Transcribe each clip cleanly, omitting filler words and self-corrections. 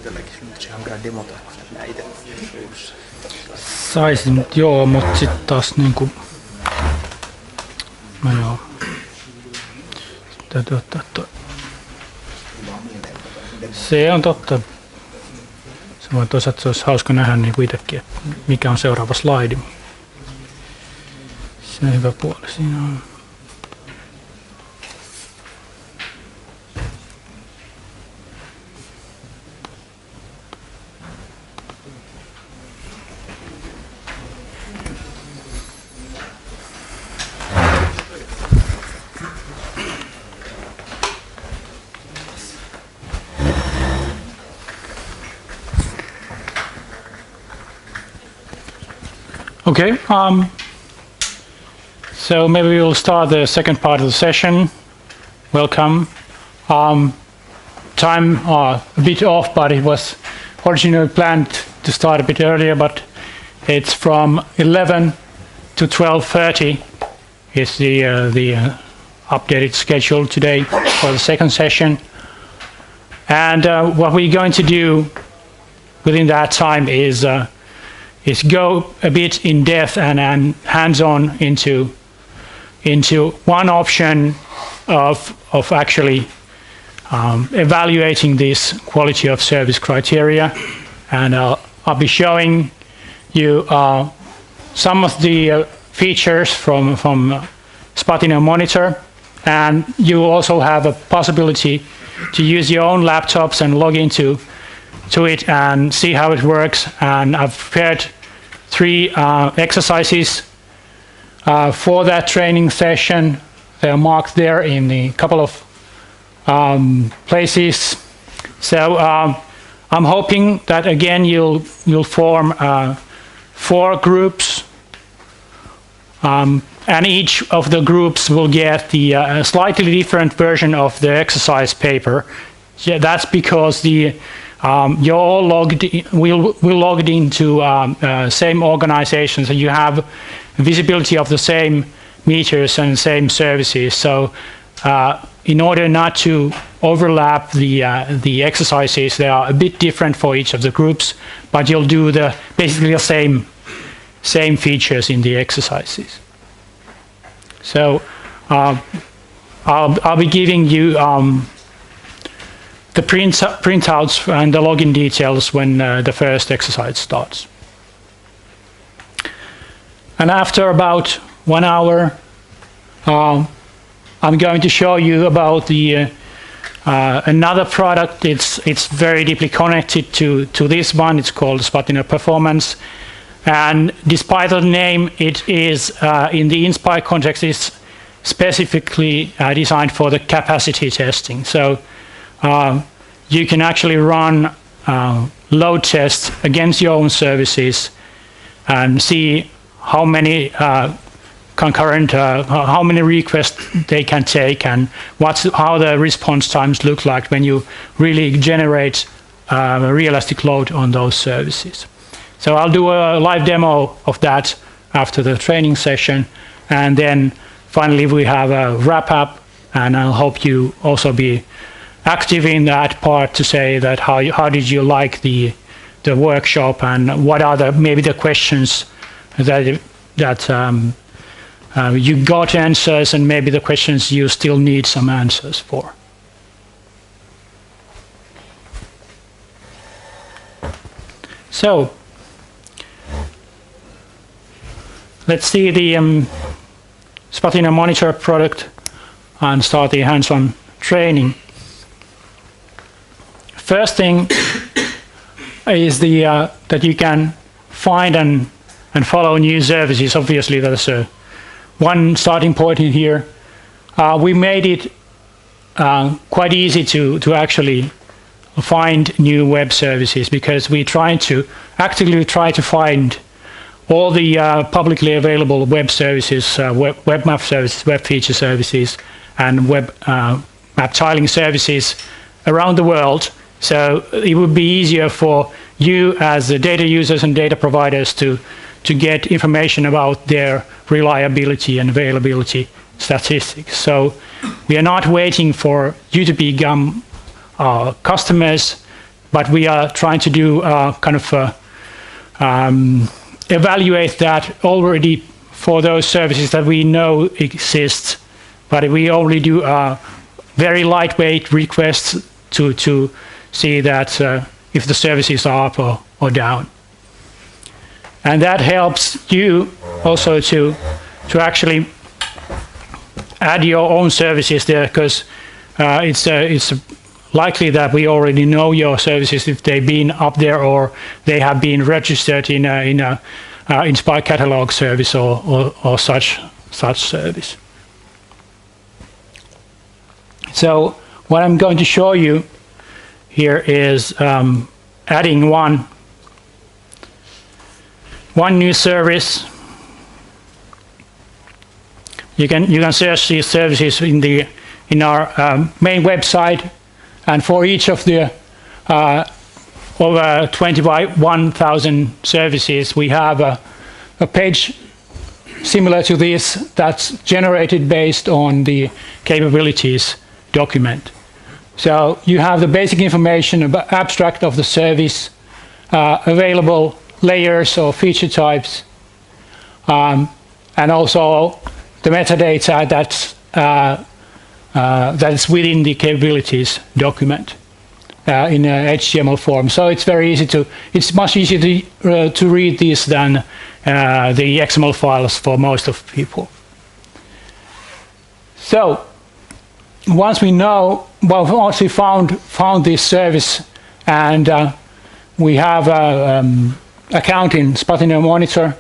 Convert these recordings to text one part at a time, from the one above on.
itselläkin, mutta sehän käy demota, kun näin itse. Saisin, joo, mutta sitten taas niinku... No joo. Täytyy ottaa toi. Se on totta. Se voi toisaalta, se olisi hauska nähdä niin kuin itsekin, että mikä on seuraava slaidi. Se on hyvä puoli siinä on. Okay, so maybe we will start the second part of the session. Welcome. Time a bit off, but it was originally planned to start a bit earlier, but it's from 11 to 12:30 is the updated schedule today for the second session. And what we're going to do within that time is go a bit in depth and hands-on into one option of actually evaluating this quality of service criteria, and I'll be showing you some of the features from Spatial Monitor, and you also have a possibility to use your own laptops and log into it and see how it works. And I've prepared 3 exercises for that training session. They are marked there in a couple of places. So I'm hoping that again you'll form 4 groups, and each of the groups will get the slightly different version of the exercise paper. Yeah, that's because you're all we're logged into same organization, so you have visibility of the same meters and same services. So in order not to overlap the exercises, they are a bit different for each of the groups, but you'll do basically the same features in the exercises. So I'll be giving you the printouts and the login details when the first exercise starts. And after about 1 hour, I'm going to show you about another product. It's very deeply connected to this one. It's called Spatial Performance. And despite the name, it is, in the Inspire context, it's specifically designed for the capacity testing. So you can actually run load tests against your own services and see how many concurrent, how many requests they can take, and how the response times look like when you really generate a realistic load on those services. So I'll do a live demo of that after the training session, and then finally we have a wrap up, and I'll hope you also be active in that part to say that how did you like the workshop, and what are maybe the questions that you got answers, and maybe the questions you still need some answers for. So let's see the Spatial Monitor product and start the hands-on training. First thing is that you can find and follow new services. Obviously, that's one starting point in here. We made it quite easy to actually find new web services, because we actively try to find all the publicly available web services, web map services, web feature services, and web map tiling services around the world. So it would be easier for you as the data users and data providers to get information about their reliability and availability statistics. So we are not waiting for you to become customers. but we are trying to do kind of evaluate that already for those services that we know exist, but we only do very lightweight requests to see that if the services are up or down. And that helps you also to actually add your own services there, because it's likely that we already know your services if they've been up there or they have been registered in Spy Catalog service or such service. So what I'm going to show you here is adding one new service. You can search these services in our main website, and for each of the over 21,000 services, we have a page similar to this that's generated based on the capabilities document. So you have the basic information about abstract of the service, available layers or feature types, and also the metadata that's within the capabilities document in HTML form. So it's very easy it's much easier to read these than the XML files for most of people. So once we found this service, and we have an account in Spatial Monitor,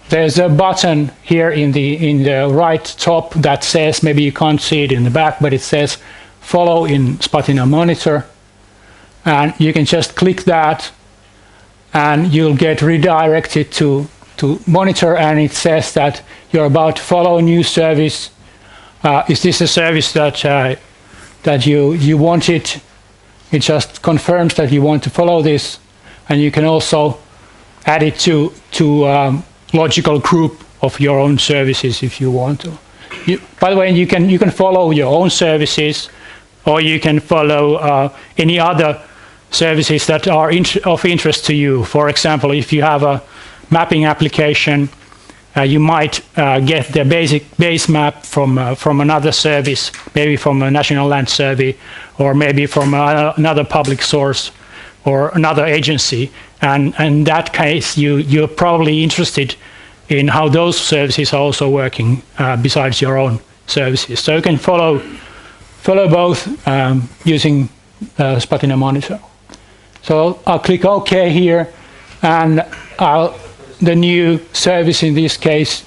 there's a button here in the right top that says, maybe you can't see it in the back, but it says follow in Spatial Monitor, and you can just click that and you'll get redirected to Monitor, and it says that you're about to follow a new service. Is this a service that you wanted? It just confirms that you want to follow this, and you can also add it to logical group of your own services if you want to. By the way, you can follow your own services, or you can follow any other services that are of interest to you. For example, if you have a mapping application, you might get the base map from another service, maybe from a National Land Survey, or maybe from another public source or another agency. And in that case, you're probably interested in how those services are also working besides your own services. So you can follow both using Spatial Monitor. So I'll click OK here, and the new service in this case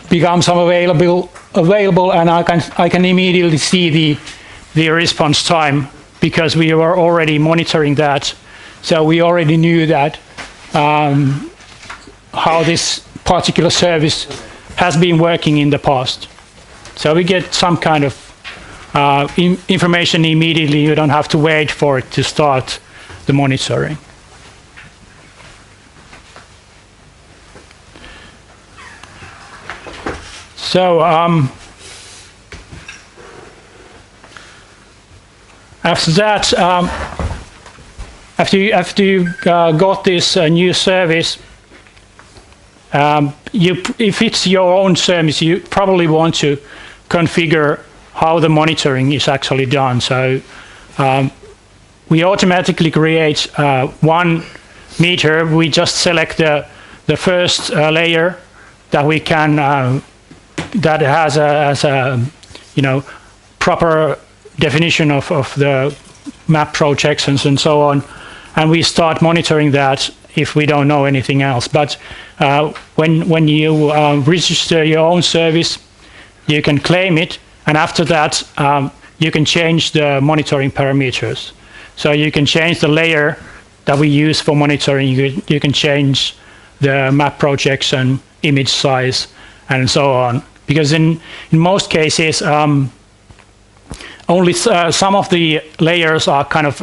becomes available, and I can immediately see the response time, because we were already monitoring that. So we already knew that how this particular service has been working in the past. So we get some kind of information immediately. You don't have to wait for it to start the monitoring. So after that, after you got this new service, if it's your own service, you probably want to configure how the monitoring is actually done. So we automatically create 1 meter. We just select the first layer that we can that has a proper definition of the map projections and so on, and we start monitoring that if we don't know anything else. But when you register your own service, you can claim it, and after that you can change the monitoring parameters. So you can change the layer that we use for monitoring. You can change the map projection, image size, and so on. Because in most cases, only some of the layers are kind of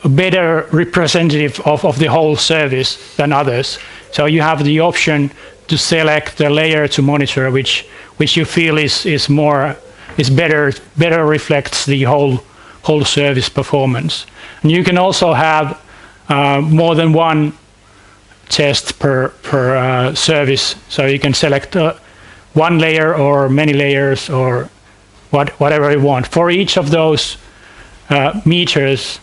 better representative of the whole service than others. So you have the option to select the layer to monitor which you feel is better reflects the whole service performance. And you can also have more than one test per service, so you can select one layer or many layers or whatever you want. For each of those meters,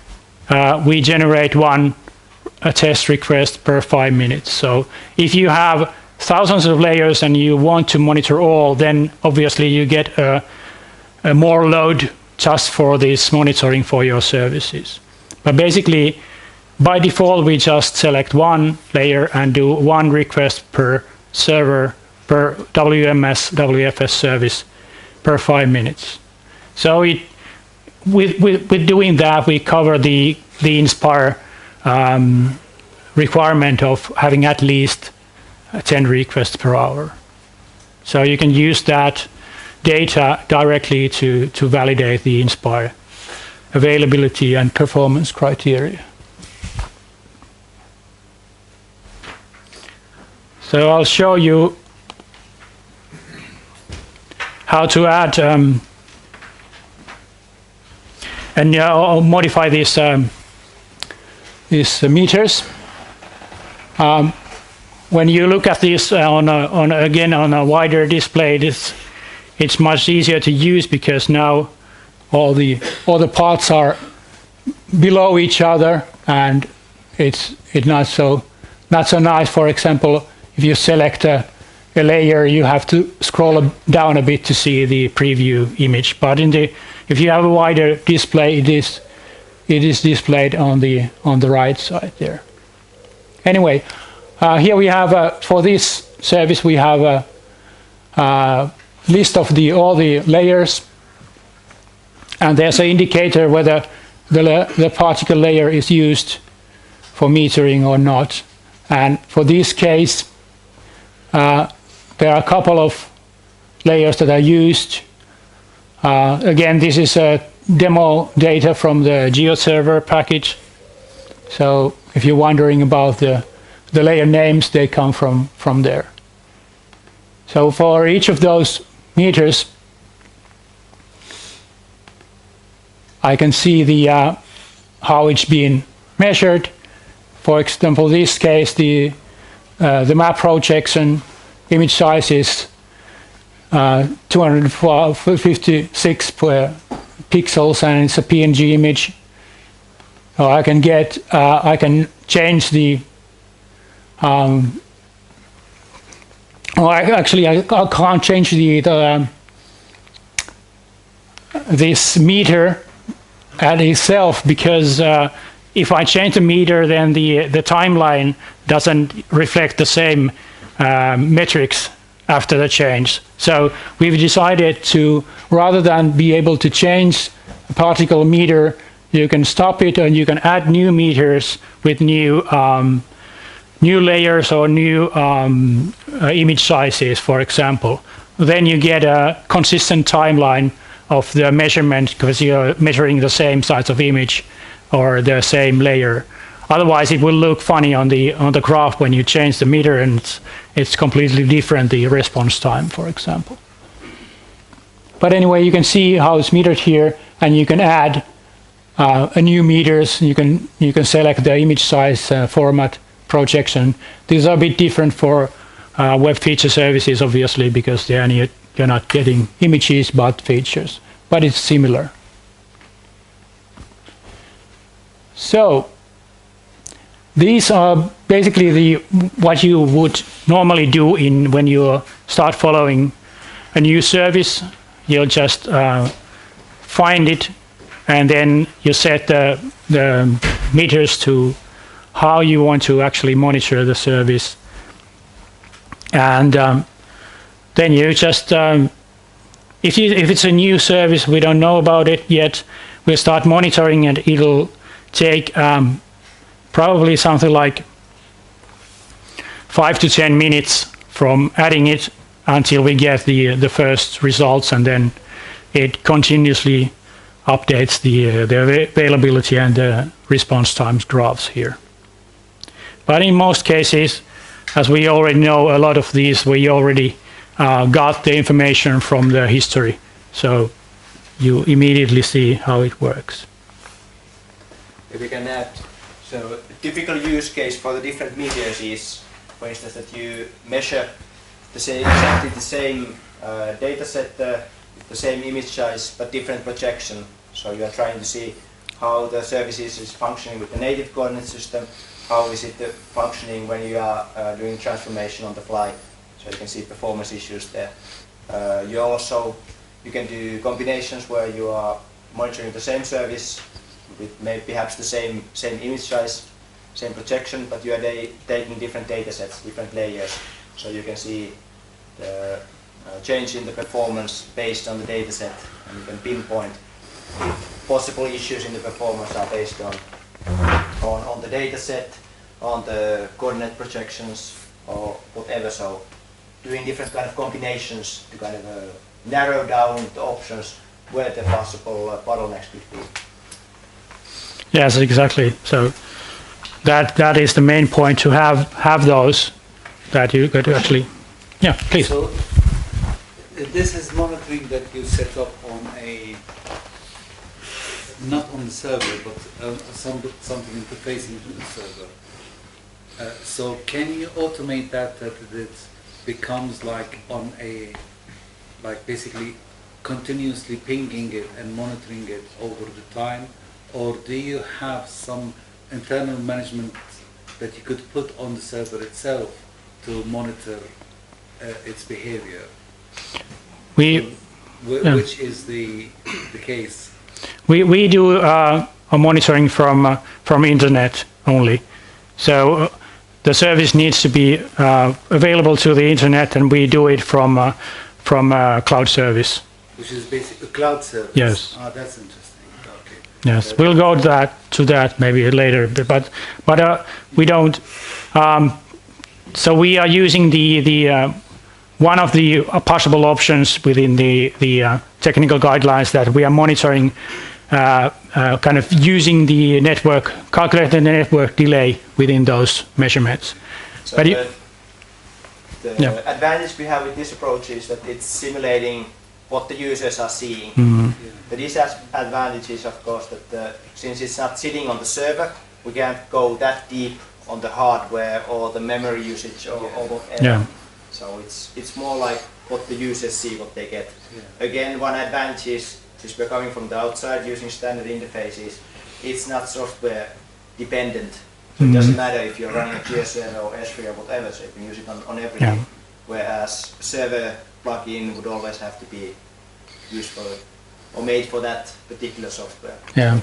we generate one test request per 5 minutes. So if you have thousands of layers and you want to monitor all, then obviously you get a more load just for this monitoring for your services. But basically, by default, we just select one layer and do one request per server, per WMS, WFS service per 5 minutes. So with doing that, we cover the Inspire requirement of having at least 10 requests per hour. So you can use that data directly to validate the Inspire availability and performance criteria. So I'll show you how to add and I'll modify these meters. When you look at this on a wider display, it's much easier to use because now all the parts are below each other, and it's not so nice. For example, if you select a layer, you have to scroll down a bit to see the preview image. But if you have a wider display, it is displayed on the right side there. Anyway, here we have for this service we have a list of all the layers, and there's an indicator whether the particle layer is used for metering or not. And for this case, there are a couple of layers that are used. Again, this is a demo data from the GeoServer package. So if you're wondering about the layer names, they come from there. So for each of those meters, I can see how it's been measured. For example, this case, the map projection image size is 256 pixels, and it's a PNG image. So I can change the I can't change this meter at itself, because if I change the meter, then the timeline doesn't reflect the same metrics after the change. So we've decided to, rather than be able to change a particle meter, you can stop it and you can add new meters with new layers or new image sizes, for example. Then you get a consistent timeline of the measurement because you're measuring the same size of image or the same layer. Otherwise, it will look funny on the graph when you change the meter, and it's completely different, the response time, for example. But anyway, you can see how it's metered here, and you can add a new meters. You can select the image size, format, projection. These are a bit different for web feature services, obviously, because you're not getting images but features, but it's similar. So these are basically what you would normally do when you start following a new service. You'll just find it, and then you set the meters to how you want to actually monitor the service. And then you just, if it's a new service, we don't know about it yet, we'll start monitoring, and it'll take probably something like 5 to 10 minutes from adding it until we get the first results, and then it continuously updates the availability and the response times graphs here. But in most cases, as we already know, a lot of these we already got the information from the history, so you immediately see how it works. If we can add, so a typical use case for the different meters is, for instance, that you measure exactly the same data set, the same image size, but different projection. So you are trying to see how the services is functioning with the native coordinate system, how is it functioning when you are doing transformation on the fly. So you can see performance issues there. You can do combinations where you are monitoring the same service with perhaps the same image size, same projection, but you are taking different data sets, different layers, so you can see the change in the performance based on the data set, and you can pinpoint if possible issues in the performance are based on the data set, on the coordinate projections, or whatever. So doing different kind of combinations to kind of narrow down the options where the possible bottlenecks could be. Yes, exactly. So that is the main point, to have those that you could actually. Yeah, please. So this is monitoring that you set up on not on the server, but something interfacing to the server. So can you automate that it becomes like on basically continuously pinging it and monitoring it over the time, or do you have some internal management that you could put on the server itself to monitor its behavior? Which is the case? We do a monitoring from internet only. So the service needs to be available to the internet, and we do it from a cloud service. Which is basically a cloud service. Yes. Ah, that's interesting. Okay. Yes, we'll go to that maybe later, but we don't. So we are using the one of the possible options within the technical guidelines, that we are monitoring, kind of using the network, calculating the network delay within those measurements. So but the advantage we have with this approach is that it's simulating what the users are seeing. Mm-hmm. The disadvantage is, of course, that since it's not sitting on the server, we can't go that deep on the hardware or the memory usage or whatever. Yeah. So it's more like what the users see, what they get. Yeah. Again, one advantage is, since we're coming from the outside using standard interfaces, it's not software dependent. So it doesn't matter if you're running a GSL or S3 or whatever, so you can use it on everything. Yeah. Whereas server plugin would always have to be used for or made for that particular software. Yeah,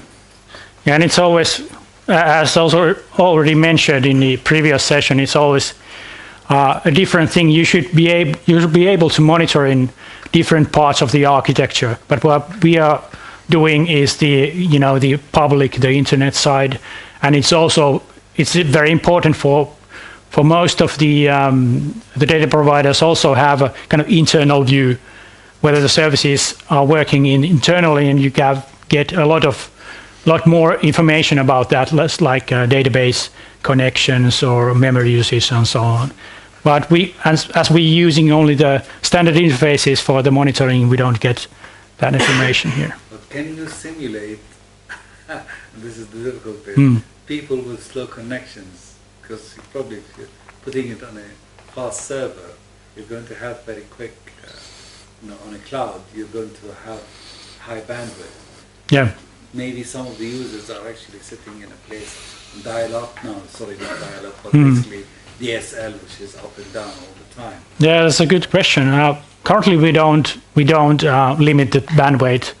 yeah, and it's always, as also already mentioned in the previous session, it's always a different thing. You should be able to monitor in different parts of the architecture. But what we are doing is the public, the internet side, and it's very important for most of the data providers also have a kind of internal view whether the services are working internally, and you get a lot more information about that, less like database connections or memory usage and so on. But as we're using only the standard interfaces for the monitoring, we don't get that information here. But can you simulate, this is the difficult bit, people with slow connections? Because probably if you're putting it on a fast server, you're going to have very quick, on a cloud, you're going to have high bandwidth. Yeah. Maybe some of the users are actually sitting in a place, dial-up, not dial-up, but basically DSL, which is up and down all the time. Yeah, that's a good question. Currently, we don't limit the bandwidth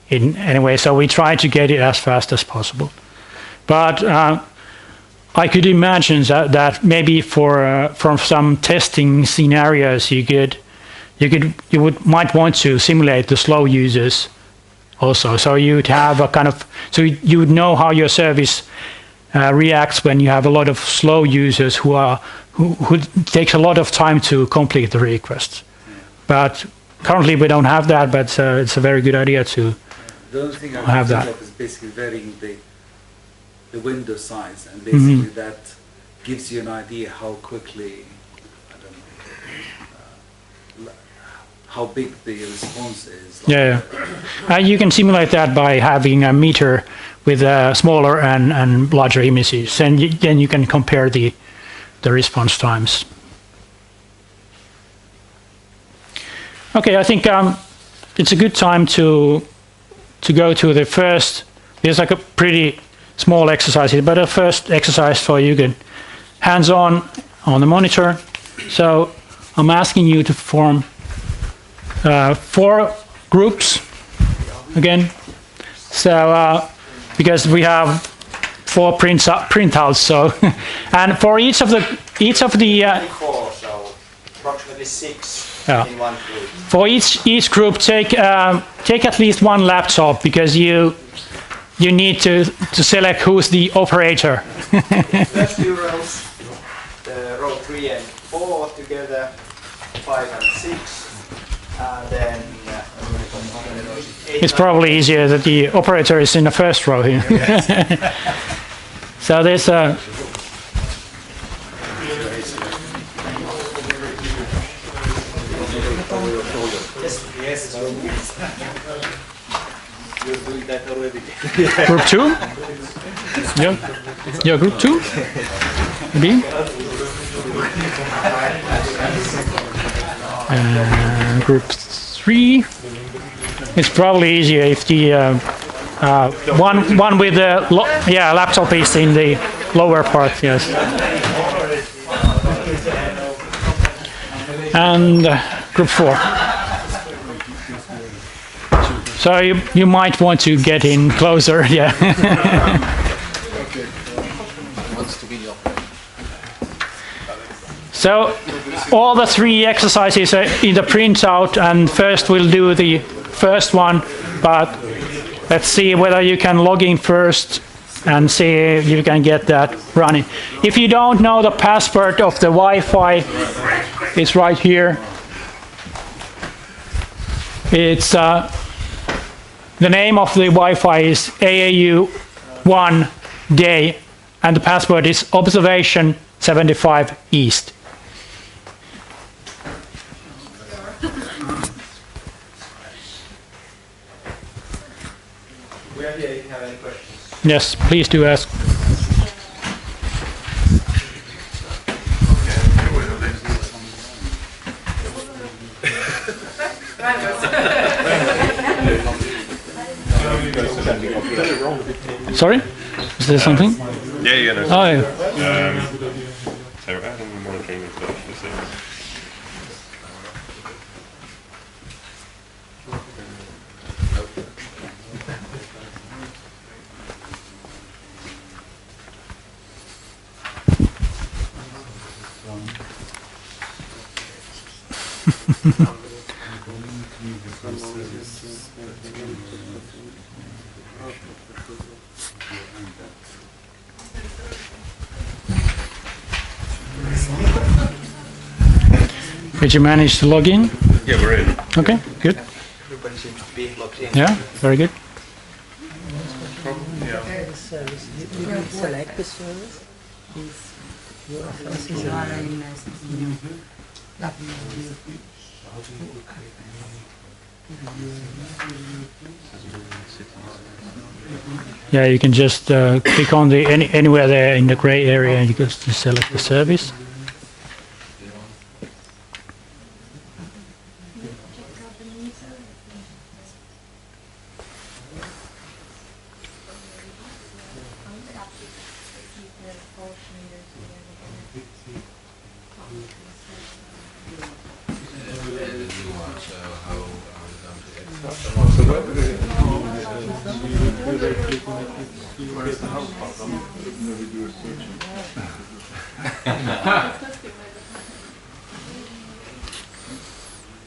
in any way, so we try to get it as fast as possible. But I could imagine that maybe from some testing scenarios, might want to simulate the slow users also. So you'd have a kind of, so you would know how your service reacts when you have a lot of slow users who takes a lot of time to complete the request. But currently we don't have that, but it's a very good idea to have that. Is basically varying the window size, and basically that gives you an idea how quickly how big the response is. Yeah, you can simulate that by having a meter with smaller and larger images, and then you can compare the response times. Okay, I think it's a good time to go to the first. It's like a pretty small exercise here, but a first exercise for you can hands-on on the monitor. So I'm asking you to form 4 groups again. So because we have 4 printouts, so and for each of the 4, so approximately 6 in one group. For each group, take at least one laptop, because you need to select who's the operator. First 2 rows, row 3 and 4 together, 5 and 6, and then it's probably easier that the operator is in the first row here. So there's a. Yes. You're doing that already. Group 2? Yeah, group 2? B? Group 3. It's probably easier if the one with the laptop is in the lower part, yes. And group 4. So you might want to get in closer, yeah. So all the 3 exercises are in the printout, and first we'll do the first one, but let's see whether you can log in first and see if you can get that running. If you don't know the password of the Wi-Fi, it's right here. It's the name of the Wi-Fi is AAU1 day, and the password is observation 75 east. We are here if you have any questions. Yes, please do ask. Sorry? Is there something? Yeah, no. Oh, yeah. So adding monitoring and stuff. Did you manage to log in? Yeah, we're in. Okay, good. Everybody seems to be logged in. Yeah, very good. You can select the service. Your services are in Yeah, you can just click on the anywhere there in the gray area, and you can just select the service.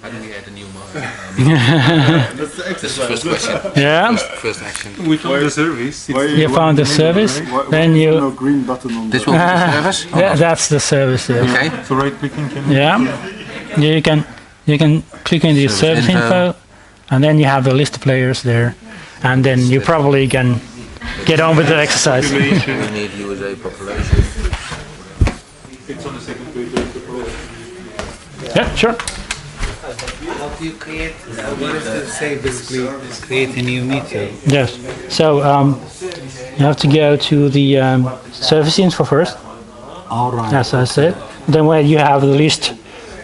How do we add a new mark? That's the first question. Yeah. First action. We found the service. You found the service, then you. Green button on This one is the service? Yeah, that's the service. Yeah. Okay. So right clicking can Yeah. You can click in the service info, and then you have the list of players there, and then you probably can get on with the exercise. We need USA population. It's on the second page of the program. Yeah, sure. How do you create, what does it say basically, create a new meter? Yes. So you have to go to the surface info first, All right. as I said. Then where you have the list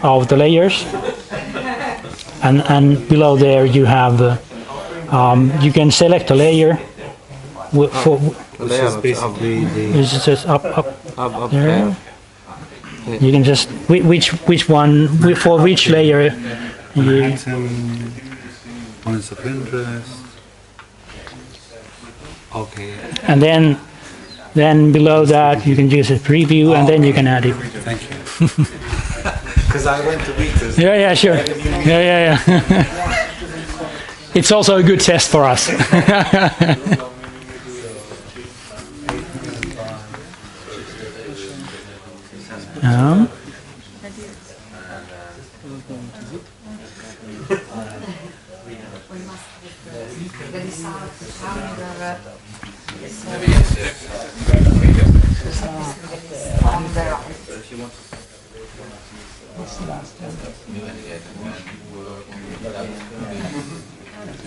of the layers, and below there you have you can select a layer for Which is basically the it's just up Up there. You can just which one for which layer you, Manhattan, points of interest. Okay, and then below that you can use a preview and then you can add it. thank you. Because I went to read this. Yeah, sure. Yeah. It's also a good test for us. Um,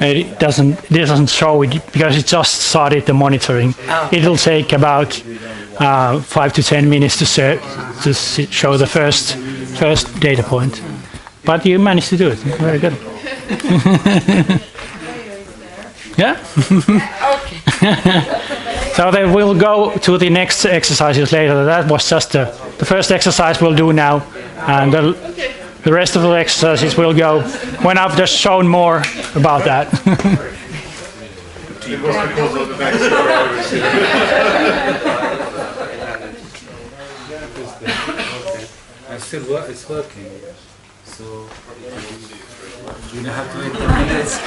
It doesn't show it because it just started the monitoring. It'll take about 5 to 10 minutes to show the first data point. But you managed to do it. Very good. Yeah. So then we'll go to the next exercises later. That was just the first exercise we'll do now, and the rest of the exercises will go when I've just shown more about that. It's working. So you don't have to wait 10 minutes.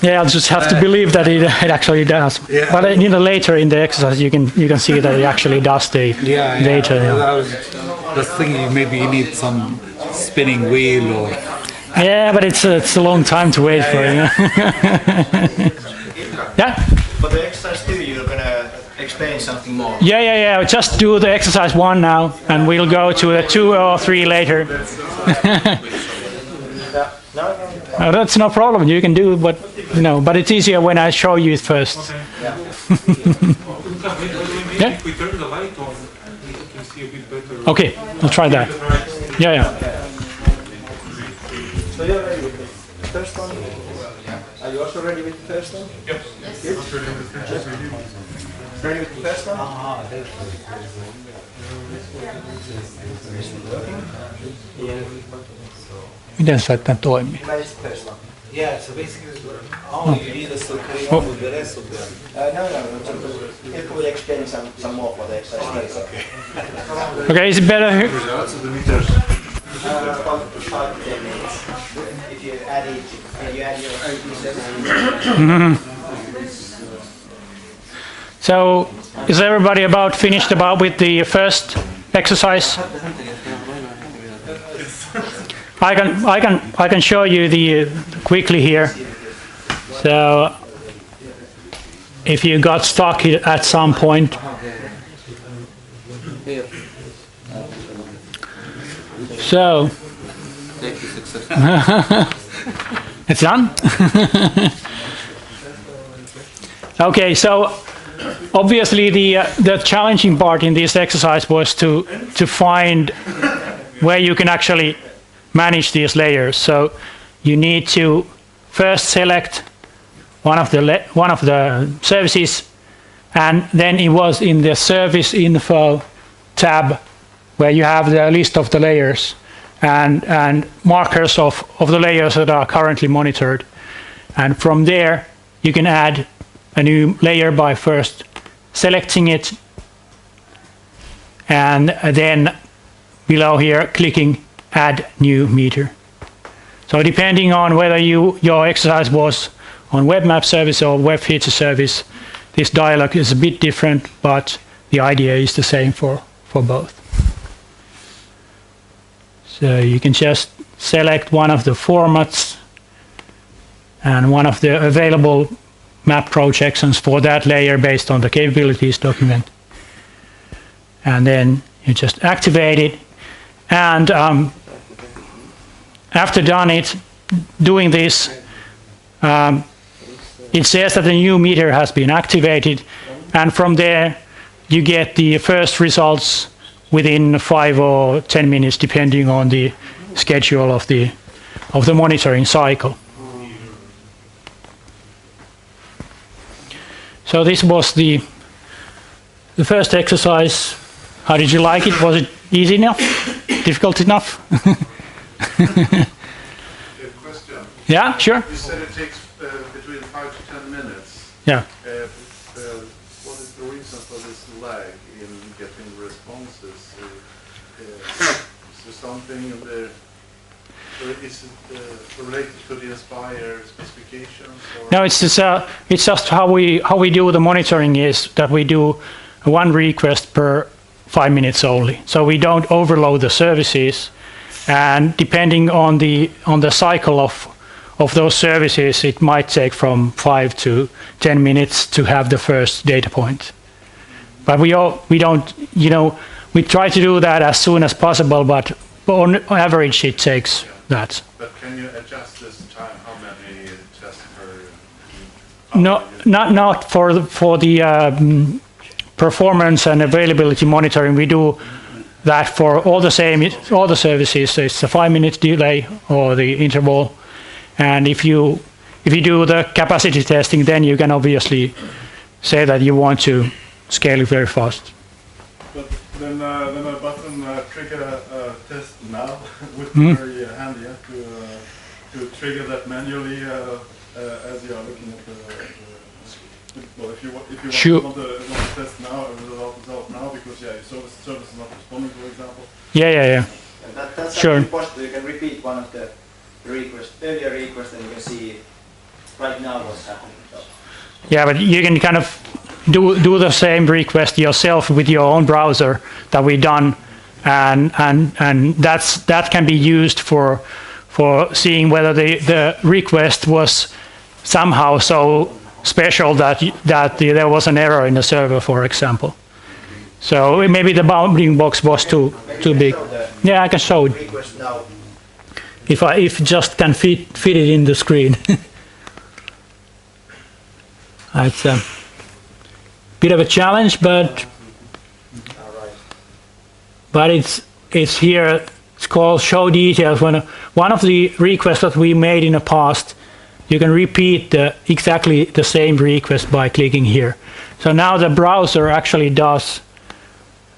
Yeah, I'll just have to believe that it actually does. Yeah. But later in the exercise, you can see that it actually does the data. Yeah. I was just thinking maybe you need some spinning wheel or. Yeah, but it's a long time to wait for. Yeah. For the exercise 2, you're gonna explain something more. Yeah. Just do the exercise 1 now, and we'll go to the 2 or 3 later. No. That's no problem. You can do what but it's easier when I show you it first. Yeah. Yeah. If we turn the light on, we can see a bit better. Okay, I'll try that. Yeah. So you're ready with the first one? Are you also ready with the first one? Yes. Ready with the first one? Miten sä tämän toimii? Where is the first one? Yeah, so basically, you need us to carry on with the rest of them. No. Ilkka will explain some more for the exercise. Okay, is it better here? About 5 to 10 minutes. If you add it, and you add your So, is everybody finished with the first exercise? I can show you the quickly here. So, if you got stuck at some point, so it's done. Okay, so obviously the challenging part in this exercise was to find where you can actually manage these layers. So you need to first select one of the services, and then it was in the service info tab where you have the list of the layers and markers of the layers that are currently monitored. And from there you can add a new layer by first selecting it, and then below here clicking add new meter. So depending on whether your exercise was on web map service or web feature service, this dialog is a bit different, but the idea is the same for both. So you can just select one of the formats and one of the available map projections for that layer based on the capabilities document. And then you just activate it, and after doing this, it says that the new meter has been activated, and from there you get the first results within 5 or 10 minutes, depending on the schedule of the monitoring cycle. So this was the first exercise. How did you like it? Was it easy enough? Difficult enough? Question. Yeah, sure. You said it takes between 5 to 10 minutes. Yeah. What is the reason for this lag in getting responses? Is there something in the, or is it related to the Inspire specifications? Or? No, it's just how we do the monitoring is that we do one request per 5 minutes only. So we don't overload the services, and depending on the cycle of those services, it might take from 5 to 10 minutes to have the first data point. But we don't, we try to do that as soon as possible, but on average it takes that. But can you adjust this time? How many tests per? No, not for the performance and availability monitoring. We do that for all the services. So it's a 5-minute delay or the interval. And if you do the capacity testing, then you can obviously say that you want to scale it very fast. But then a button trigger a test now would be very handy to trigger that manually as you are looking at the. Well, if you Sure. want to test now, result now, because your service is not responding, for example. Yeah. And that's Sure. actually possible. You can repeat one of the earlier requests, and you can see right now what's happening. So. Yeah, but you can kind of do the same request yourself with your own browser that we done, and that can be used for seeing whether the request was somehow so special that there was an error in the server, for example. So maybe the bounding box was too big. Yeah, I can show it. Request now. If just can fit it in the screen. It's a bit of a challenge, but it's here. It's called show details. When one of the requests that we made in the past, you can repeat exactly the same request by clicking here. So now the browser actually does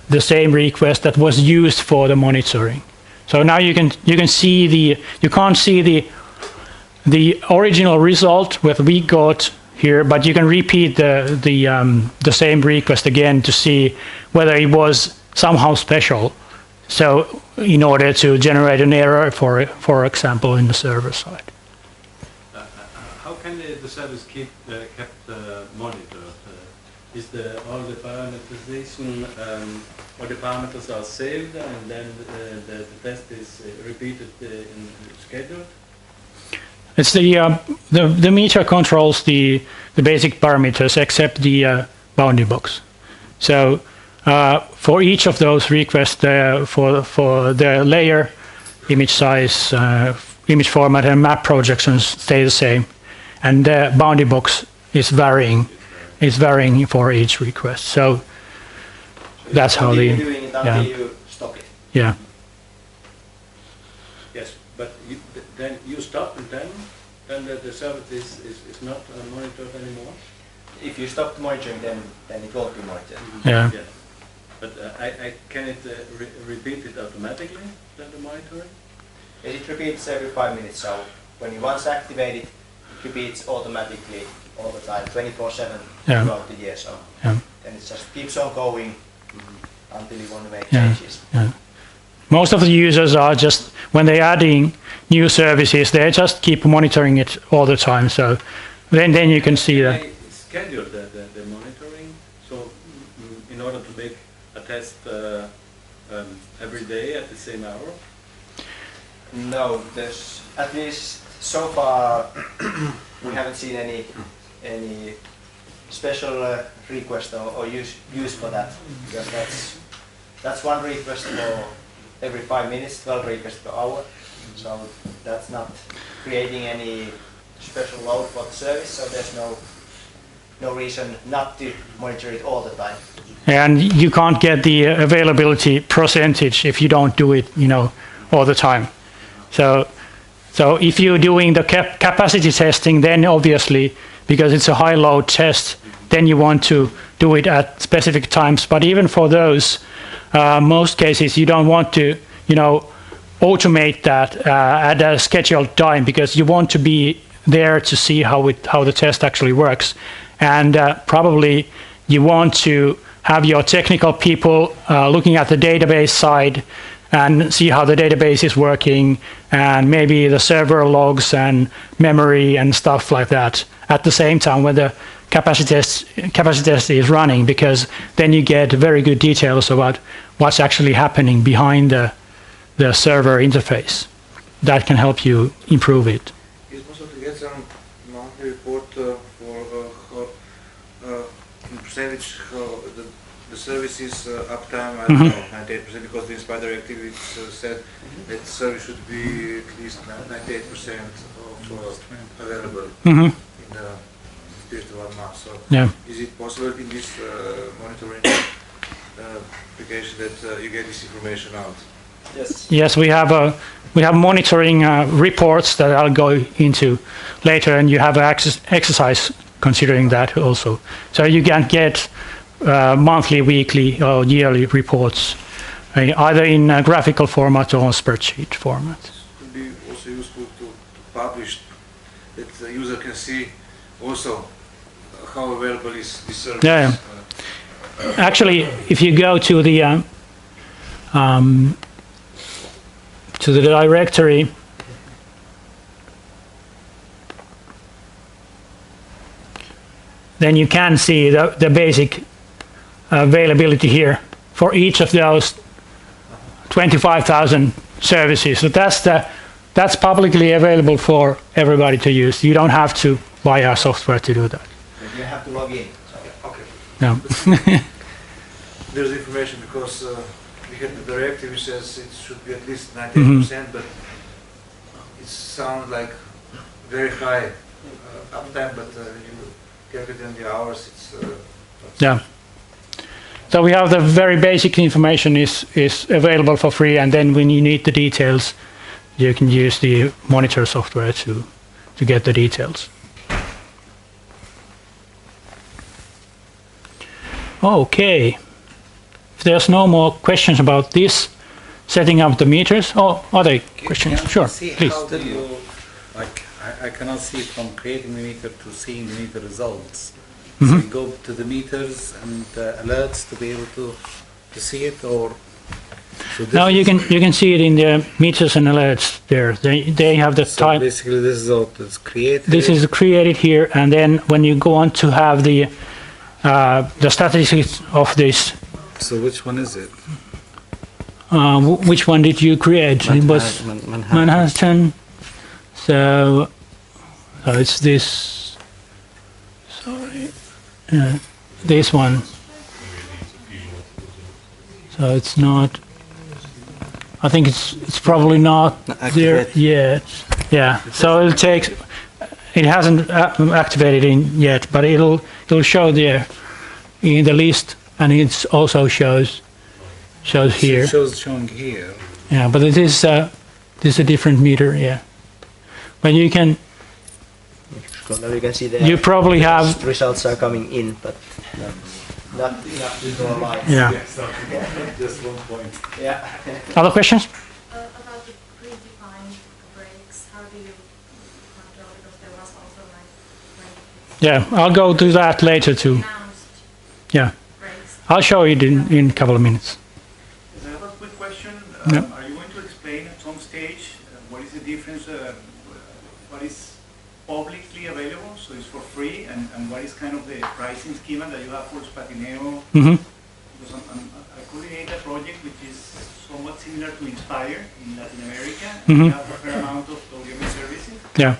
the same request that was used for the monitoring. So now you can see you can't see the original result what we got here, but you can repeat the same request again to see whether it was somehow special. So in order to generate an error, for example, in the server side. How can the service kept monitored? Is all the parameterization or the parameters are saved and then the test is repeated in schedule? It's the meter controls the basic parameters except the bounding box. So for each of those requests, for the layer, image size, image format, and map projections stay the same, and the bounding box is varying. It's varying for each request. So that's how You're doing it until you stop it. Yeah. Yes, but then you stop and then the service is not monitored anymore? If you stop the monitoring, then it won't be monitored. Yeah. Yes. But can it repeat it automatically, then the monitoring? It repeats every 5 minutes, so when you once activate it, it repeats automatically all the time, 24/7 throughout the year. So then it just keeps on going until you want to make changes. Yeah. Most of the users are just, when they're adding new services, they just keep monitoring it all the time. So then you can see that. Can I schedule the monitoring? So in order to make a test every day at the same hour? No, there's at least so far we haven't seen any special request or use for that, because that's one request for every 5 minutes, 12 requests per hour. So that's not creating any special load for the service, so there's no reason not to monitor it all the time. And you can't get the availability percentage if you don't do it, all the time. So if you're doing the capacity testing, then obviously, because it's a high load test, then you want to do it at specific times. But even for those, most cases you don't want to, automate that at a scheduled time, because you want to be there to see how the test actually works. And probably you want to have your technical people looking at the database side and see how the database is working, and maybe the server logs and memory and stuff like that at the same time when the capacity test is running, because then you get very good details about what's actually happening behind the server interface. That can help you improve it. Is it possible to get some monthly report for in percentage how the service is uptime? I don't know, 98%, because the Spider Directive said that the service should be at least 98% of available in the period of 1 month. So is it possible in this monitoring application that you get this information out? Yes, we have monitoring reports that I'll go into later, and you have exercise considering that also. So you can get monthly, weekly, or yearly reports, either in graphical format or spreadsheet format. It would be also useful to publish that the user can see also how available is this service. Yeah. Actually, if you go to the directory, then you can see the basic availability here for each of those 25,000 services. So that's publicly available for everybody to use. You don't have to buy our software to do that. But you have to log in. So. Okay. No. There's information because we had the directive which says it should be at least 98%, but it sounds like very high uptime, but you calculate in the hours, it's yeah. So we have the very basic information is available for free, and then when you need the details, you can use the monitor software to get the details. Okay. If there's no more questions about this, setting up the meters, or are there questions? Sure, please. How do you, like, I cannot see from creating the meter to seeing the meter results. So you go to the meters and alerts to be able to see it, or? So No, you can see it in the meters and alerts there. They have the so time. basically this is all that's created. This is created here, and then when you go on to have the statistics of this. So which one is it? Which one did you create? It was Manhattan. So it's this. Sorry, this one. So it's not. I think it's probably not there yet. Yeah. So it'll take. It hasn't activated in yet, but it'll show there in the list, and it also shows here. So it shows showing here. Yeah, but it is this is a different meter. Yeah, but you can. Now you can see the You probably have. results are coming in, but not enough to go live. Yeah. Just 1 point. Yeah. Other questions? About the predefined breaks, how do you control, because there was also like Yeah, I'll go do that later too. announced Yeah, breaks. I'll show you in a couple of minutes. I have a quick question. Yeah. Are you going to explain at some stage what is the difference, what is publicly available, so it's for free, and what is kind of the pricing schema that you have for Spatineo? Because I coordinate a project which is somewhat similar to Inspire in Latin America, and we have a fair amount of WMS services. Yeah.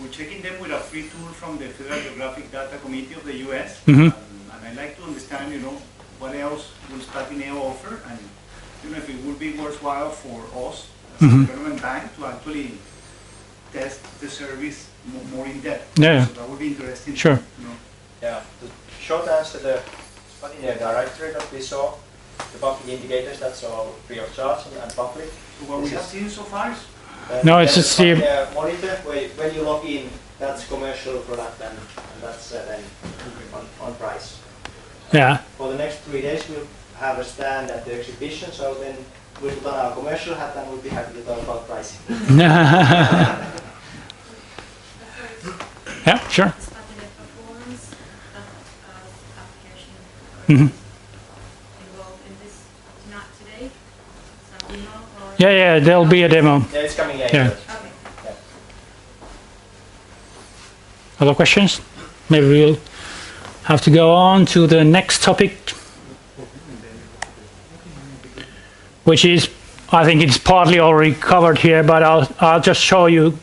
We're checking them with a free tool from the Federal Geographic Data Committee of the US, and I'd like to understand, what else will Spatineo offer, and if it would be worthwhile for us as a development bank to actually test the service more in depth. Yeah. So that would be interesting. Sure. You know. Yeah, the short answer, the Spatial directory that we saw, the public indicators, that's all free of charge and public. So what we have seen so far is No, it's just the monitor, when you log in, that's commercial product and that's then on price. yeah. For the next 3 days, we'll have a stand at the exhibition, so then we'll put on our commercial hat and we'll be happy to talk about pricing. Yeah, sure. Spatial performance application Mhm. involved in this, not today, some demo or? Yeah, there'll be a demo. Yeah, it's coming later. Yeah. Okay. Other questions? Maybe we'll have to go on to the next topic, which is, I think it's partly already covered here, but I'll just show you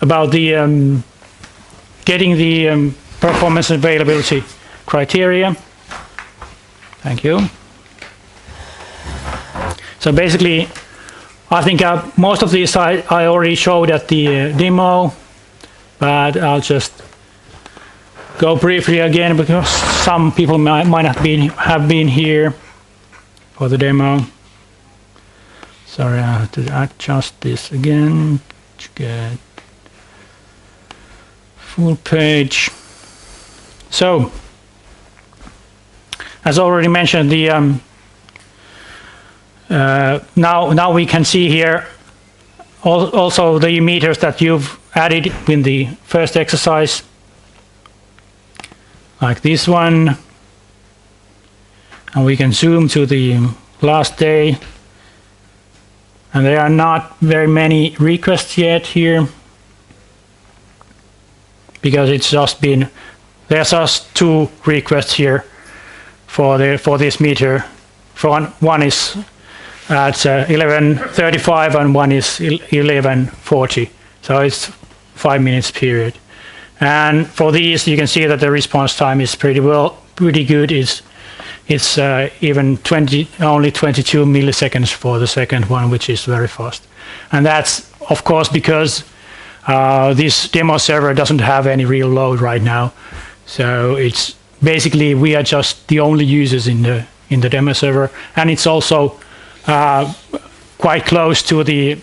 about the getting the performance and availability criteria. Thank you. So basically, I think most of these I already showed at the demo, but I'll just go briefly again because some people might not have been here for the demo. Sorry, I have to adjust this again to get full page. So, as already mentioned, the now we can see here also the meters that you've added in the first exercise, like this one, and we can zoom to the last day, and there are not very many requests yet here because it's just been, there's just 2 requests here for this meter. One is at 11:35 and one is 11:40, so it's 5 minutes period. And for these, you can see that the response time is pretty good. It's even only 22 milliseconds for the second one, which is very fast. And that's of course because this demo server doesn't have any real load right now, so it's basically we are just the only users in the demo server, and it's also quite close to the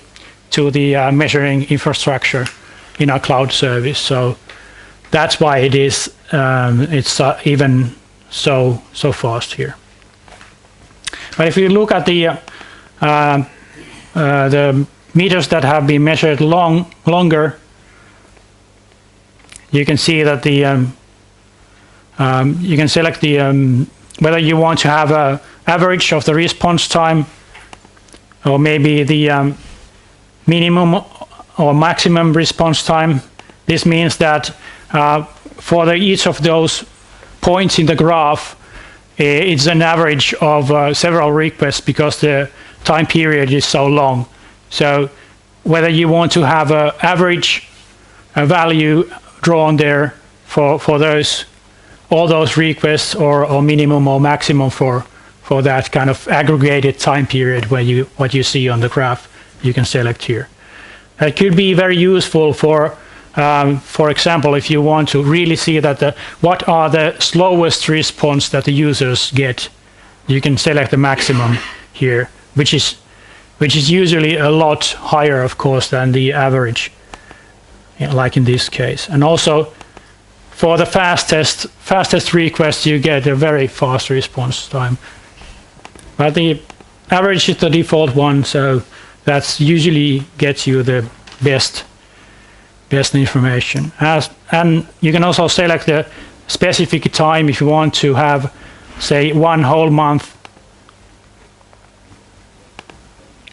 measuring infrastructure in our cloud service. So that's why it's even so fast here. But if you look at the meters that have been measured longer, you can see that the you can select the whether you want to have an average of the response time, or maybe the minimum or maximum response time. This means that for each of those points in the graph, it's an average of several requests because the time period is so long. So whether you want to have an average value drawn there for all those requests, or minimum or maximum for that kind of aggregated time period where what you see on the graph, you can select here. It could be very useful for example, if you want to really see that what are the slowest response that the users get, you can select the maximum here, which is usually a lot higher, of course, than the average, like in this case. And also for the fastest request, you get a very fast response time. But the average is the default one, so that's usually gets you the best information. And you can also select the specific time if you want to have, say, 1 whole month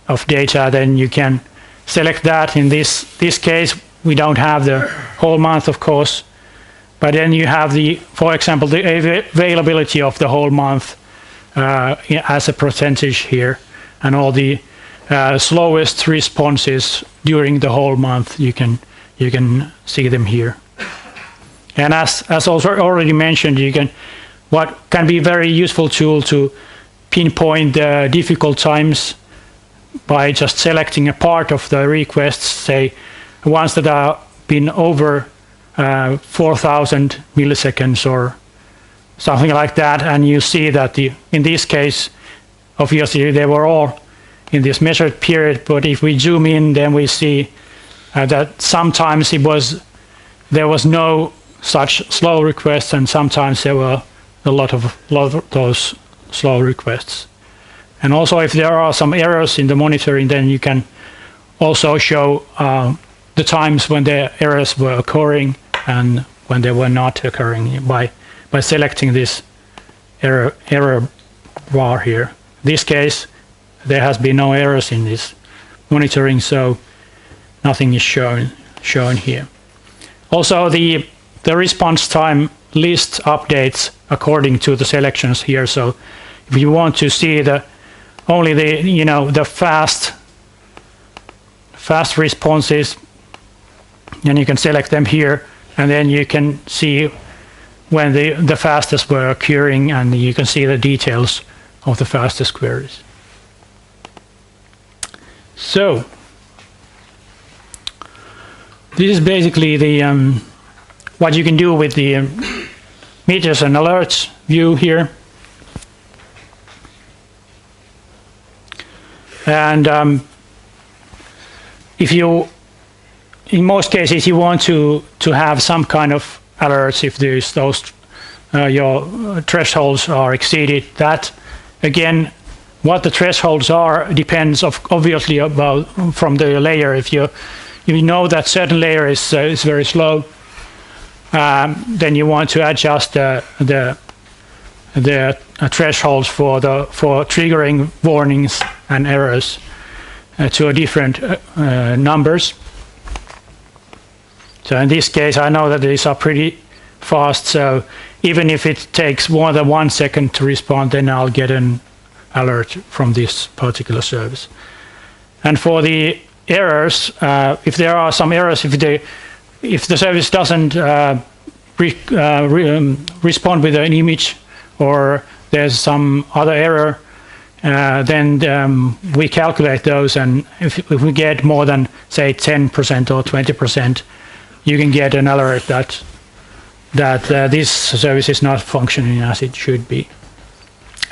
of data, then you can select that. In this case, we don't have the whole month, of course, but then you have for example, the availability of the whole month as a percentage here, and all the slowest responses during the whole month, you can see them here. And as also already mentioned, what can be a very useful tool to pinpoint the difficult times by just selecting a part of the requests, say ones that are been over 4,000 milliseconds or something like that, and you see that in this case, obviously they were all in this measured period, but if we zoom in, then we see that sometimes there was no such slow requests, and sometimes there were a lot of those slow requests. And also, if there are some errors in the monitoring, then you can also show the times when the errors were occurring and when they were not occurring by selecting this error bar here. In this case, there has been no errors in this monitoring, so nothing is shown here. Also, the response time list updates according to the selections here. So if you want to see only the fast responses, then you can select them here, and then you can see when the fastest were occurring, and you can see the details of the fastest queries. So this is basically what you can do with the meters and alerts view here. And in most cases, you want to have some kind of alerts if your thresholds are exceeded. That again, what the thresholds are depends obviously from the layer. If you know that certain layer is very slow, then you want to adjust the thresholds for triggering warnings and errors to a different numbers. So in this case, I know that these are pretty fast, so even if it takes more than 1 second to respond, then I'll get an alert from this particular service. And for the errors, if there are some errors, if the service doesn't respond with an image, or there's some other error, then we calculate those, and if we get more than, say, 10% or 20%, you can get an alert that this service is not functioning as it should be.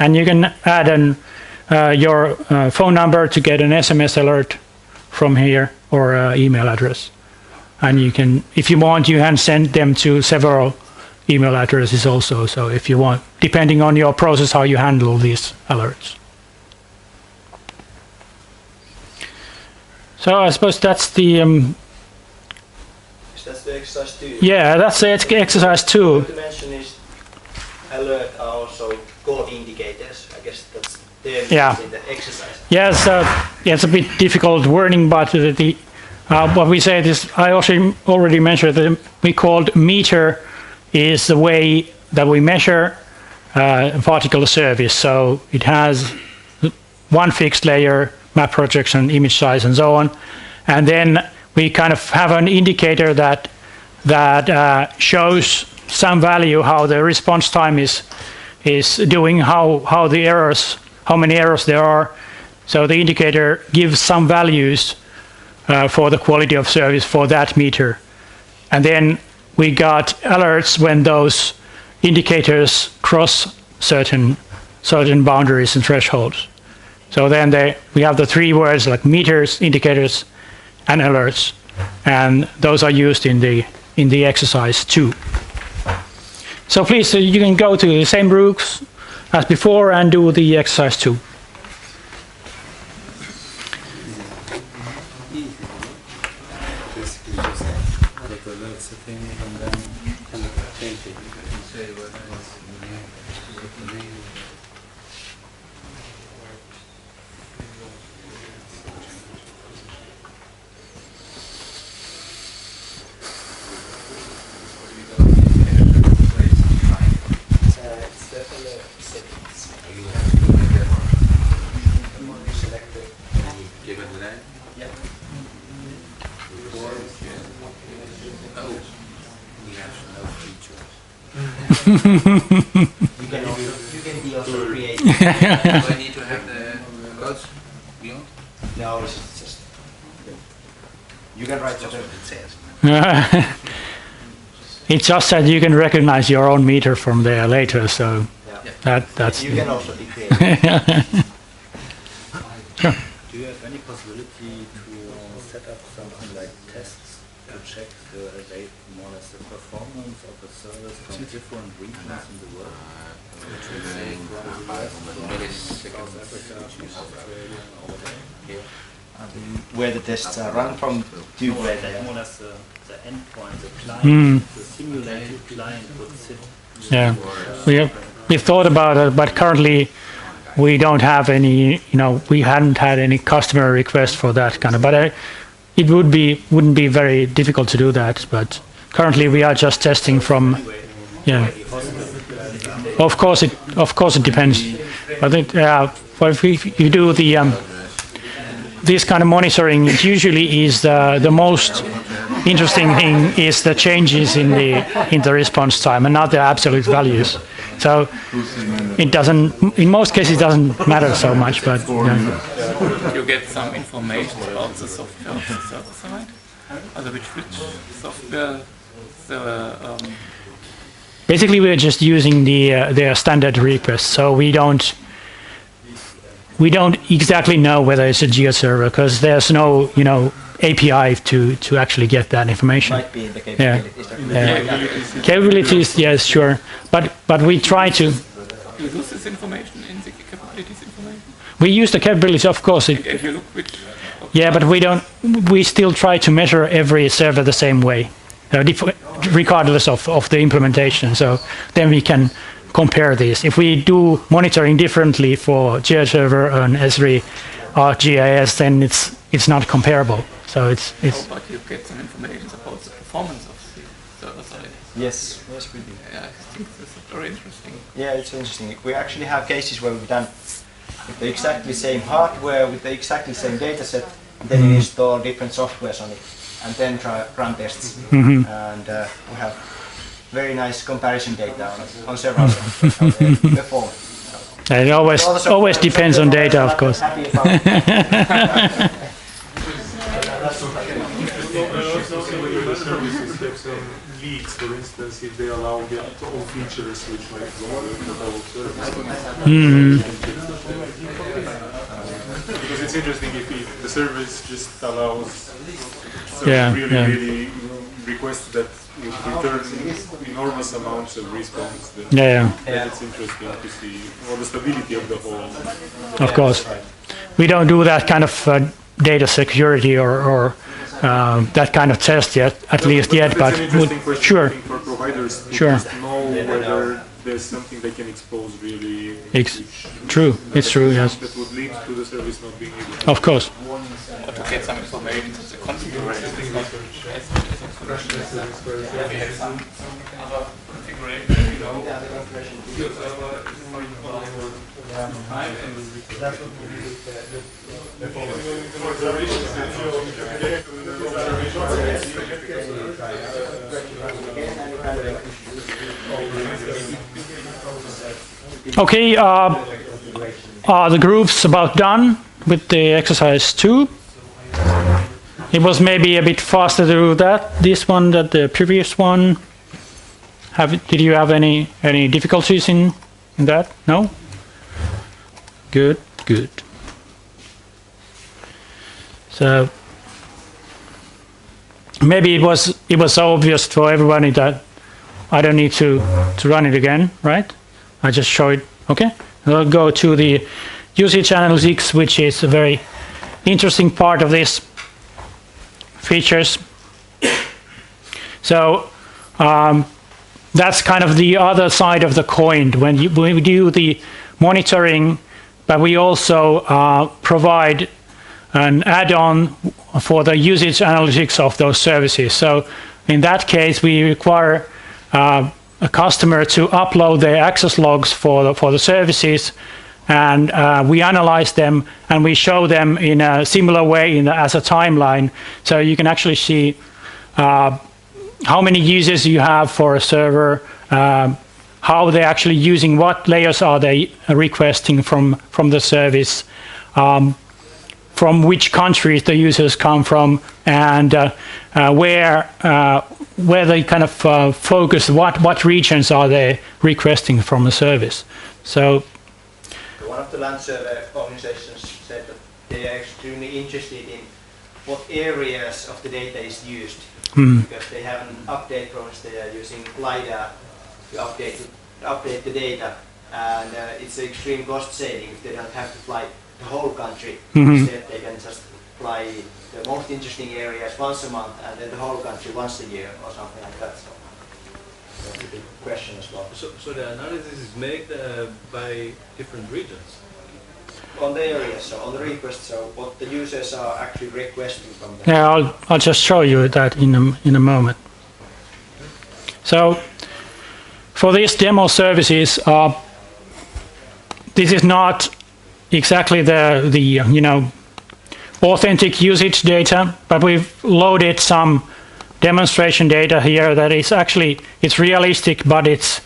And you can add your phone number to get an SMS alert from here, or email address. And you can, if you want, you can send them to several email addresses also. So if you want, depending on your process, how you handle these alerts. So I suppose that's the. That's the exercise 2. Yeah, that's the exercise 2. What you mentioned is alert are also code indicators. I guess that's there in the exercise. Yes, it's a bit difficult wording, but what we say is, I also already mentioned that we called meter is the way that we measure a particular service. So it has one fixed layer, map projection, image size, and so on, and then we kind of have an indicator that shows some value, how the response time is doing, how the errors, how many errors there are. So the indicator gives some values for the quality of service for that meter, and then we got alerts when those indicators cross certain boundaries and thresholds. So then we have the 3 words like meters, indicators, and alerts, and those are used in the exercise 2. So please, you can go to the same routes as before and do the exercise 2. You can be also creative. Do I need to have the codes beyond? No, it's just you can write whatever it says. It's just that you can recognize your own meter from there later, so that's. You can also declare. Sure. Do you have any possibility to set up something like tests to check more or less the performance of the service from different regions in the world? Which would say from US, South Africa, Australia, or here? Where the tests are run from to where they More or are. less the endpoint, the client, the simulated client would sit. Yeah, we've thought about it, but currently we don't have any. We hadn't had any customer request for that kind of. But it wouldn't be very difficult to do that. But currently we are just testing from. Yeah. Of course it depends. I think if you do this kind of monitoring, it usually is the most interesting thing is the changes in the response time and not the absolute values. So it doesn't, in most cases, it doesn't matter so much. But you get some information about the software on the server side, also which software basically we're just using their standard request, so we don't exactly know whether it's a GeoServer because there's no API to actually get that information. Might be in the capabilities. Capabilities, yes, sure, but we try to. You use this information in the capabilities information. We use the capabilities, of course. If you look which. Yeah, but we don't. We still try to measure every server the same way, regardless of the implementation. So then we can compare these. If we do monitoring differently for GeoServer and Esri or GIS, then it's not comparable. So it's. But you get some information about the performance of the server side. Yes, we do. Yeah, I think this is very interesting. Yeah, it's interesting. We actually have cases where we've done with the exactly same hardware, with the exactly same data set, and then we install different softwares on it, and then run tests. And we have very nice comparison data on several softwares, how they perform. So it always depends on data, of course. Services have some leaks, for instance, if they allow their own features which might go without service. Because it's interesting if the service just allows some really requests that would return enormous amounts of response, then it's interesting to see the stability of the whole. Of course. We don't do that kind of data security or that kind of test yet, at least yet, but sure. For providers to just know whether there's something they can expose really. True, it's true, yes. That would lead to the service not being able to. Of course. Or to get some information to the configuration. We have some other configuration. Okay, are the groups about done with the exercise 2? It was maybe a bit faster to do this one than the previous one. Did you have any difficulties in that? No? Good. So maybe it was so obvious for everybody that I don't need to run it again, right? I just show it. Okay, I'll go to the usage analytics, which is a very interesting part of this features. So that's kind of the other side of the coin when we do the monitoring, but we also provide an add-on for the usage analytics of those services. So in that case, we require a customer to upload their access logs for the services, and we analyze them and we show them in a similar way as a timeline. So you can actually see how many users you have for a server, how they're actually using, what layers are they requesting from the service. from which countries the users come from, and where they kind of focus, what regions are they requesting from a service. So one of the land survey organizations said that they are extremely interested in what areas of the data is used, because they have an update process. They are using LiDAR to update the data, and it's an extreme cost saving if they don't have to fly the whole country. Instead, they can just fly the most interesting areas once a month, and then the whole country once a year, or something like that. So that's a big question as well. So the analysis is made by different regions? On the areas, so on the requests, so what the users are actually requesting from them. yeah, I'll just show you that in a moment. So for these demo services, this is not exactly the authentic usage data, but we've loaded some demonstration data here that is actually it's realistic, but it's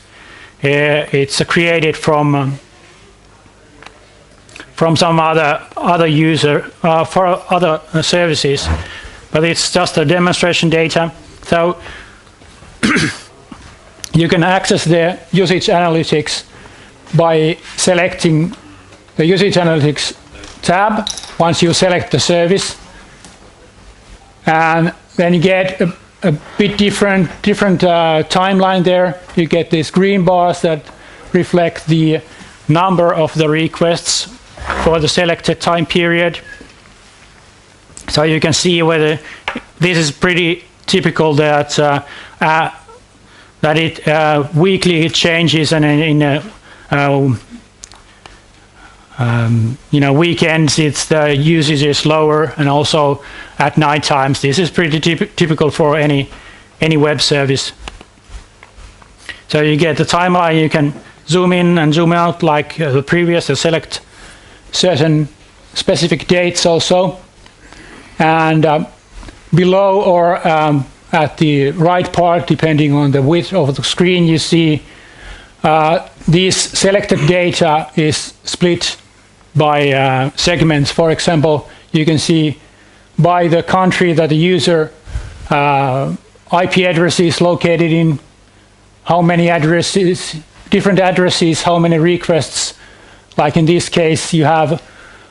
created from some other user for other services, but it's just a demonstration data. So you can access the usage analytics by selecting the usage analytics tab once you select the service, and then you get a bit different timeline there. You get these green bars that reflect the number of the requests for the selected time period. So you can see whether this is pretty typical that it weekly it changes, and in weekends it's the usage is lower, and also at night times. This is pretty typical for any web service. So you get the timeline. You can zoom in and zoom out like the previous, select certain specific dates also, and below or at the right part, depending on the width of the screen, you see this selected data is split by segments. For example, you can see by the country that the user IP address is located in, how many addresses, different addresses, how many requests. Like in this case, you have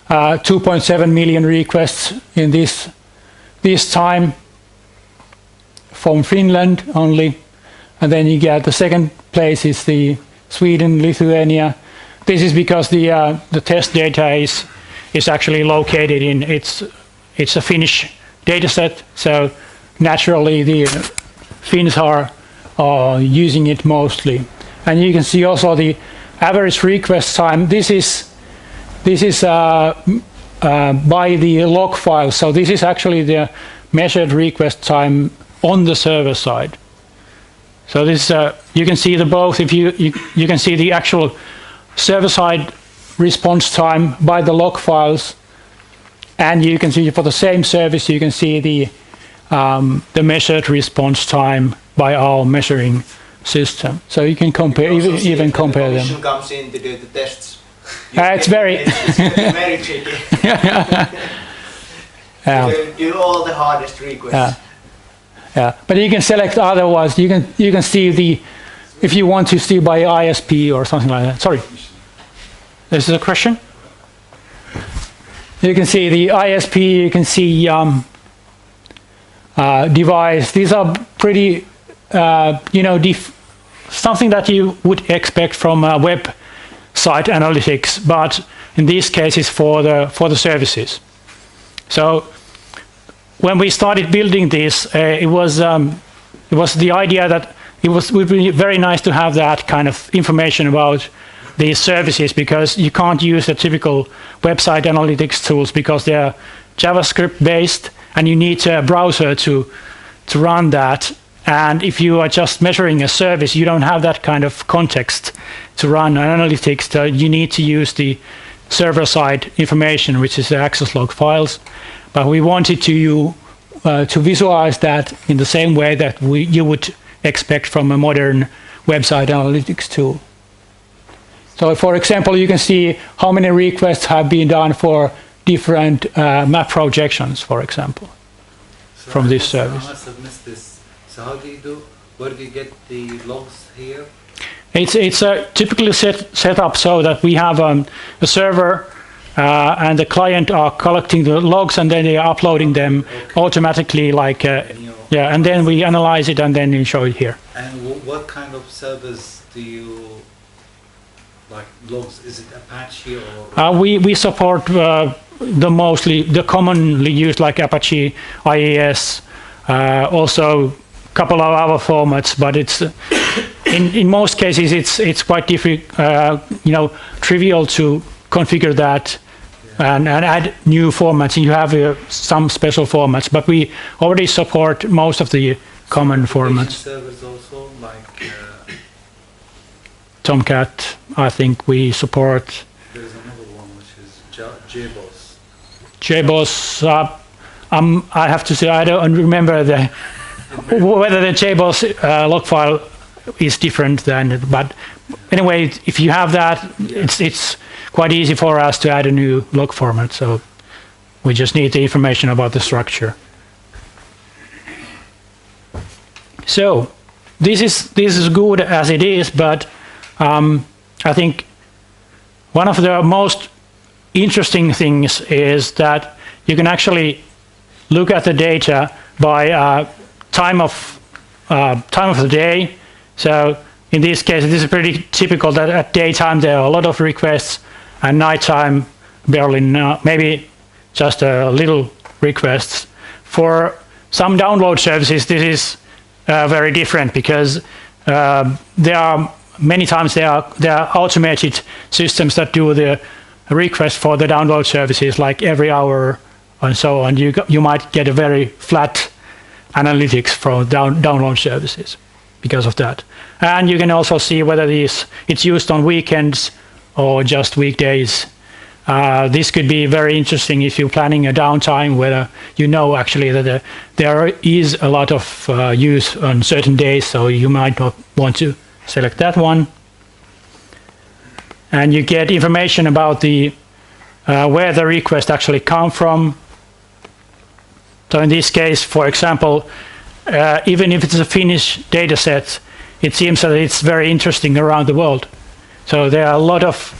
2.7 million requests in this time from Finland only, and then you get the second place is the Sweden, Lithuania. This is because the test data is actually located in it's a Finnish data set, so naturally the Finns are using it mostly. And you can see also the average request time. This is by the log file. So this is actually the measured request time on the server side. So this you can see the both. If you can see the actual server side response time by the log files, and you can see for the same service you can see the measured response time by our measuring system. So you can compare, even compare them. The comes in to do the tests. It's very very tricky. You do all the hardest requests. Yeah, but you can select otherwise. You can see the, if you want to see by ISP or something like that. Sorry, this is a question. You can see the ISP. You can see device. These are pretty, something that you would expect from a website analytics, but in these cases for the services. So when we started building this, it was the idea that it would be very nice to have that kind of information about these services, because you can't use the typical website analytics tools because they're JavaScript based, and you need a browser to run that. And if you are just measuring a service, you don't have that kind of context to run analytics. You need to use the server-side information, which is the access log files. But we wanted to visualize that in the same way that you would expect from a modern website analytics tool. So, for example, you can see how many requests have been done for different map projections, for example, from this service. I must have missed this. So how do you do? Where do you get the logs here? It's typically set up so that we have a server and the client are collecting the logs and then they are uploading them automatically, like yeah, and then we analyze it and then we show it here. And what kind of servers do you like logs? Is it Apache or? We support the commonly used like Apache, IIS, also a couple of other formats, but it's in most cases it's quite trivial to configure that and add new formats. You have some special formats, but we already support most of the common formats. Servers also, like Tomcat, I think we support. There's another one which is JBoss. JBoss, I have to say I don't remember whether the JBoss log file is different than, but anyway, if you have that, it's quite easy for us to add a new log format. So we just need the information about the structure. So this is good as it is, but I think one of the most interesting things is that you can actually look at the data by time of the day. So in this case, this is pretty typical that at daytime there are a lot of requests, and nighttime barely, maybe just a little requests. For some download services, this is very different because there are many times there are automated systems that do the request for the download services like every hour and so on. You might get a very flat analytics from download services because of that. And you can also see whether it's used on weekends or just weekdays. This could be very interesting if you're planning a downtime where you know actually that there is a lot of use on certain days, so you might not want to select that one. And you get information about where the request actually come from. So in this case, for example, even if it's a Finnish data set, it seems that it's very interesting around the world. So there are a lot of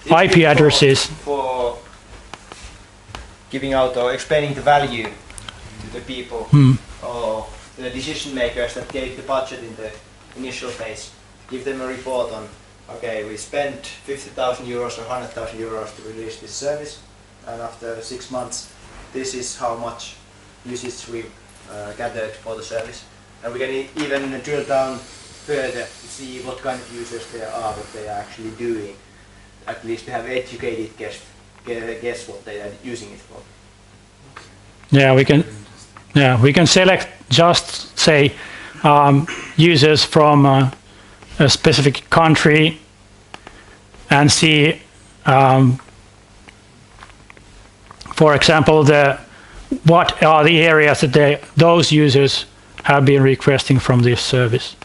IP addresses. For giving out or explaining the value to the people or the decision makers that gave the budget in the initial phase. Give them a report on, okay, we spent 50,000 euros or 100,000 euros to release this service, and after 6 months, this is how much usage we gathered for the service. And we can even drill down further to see what kind of users there are, what they are actually doing. At least to have educated guess what they are using it for. Yeah, we can select just say users from a specific country and see, for example, what are the areas that those users have been requesting from this service.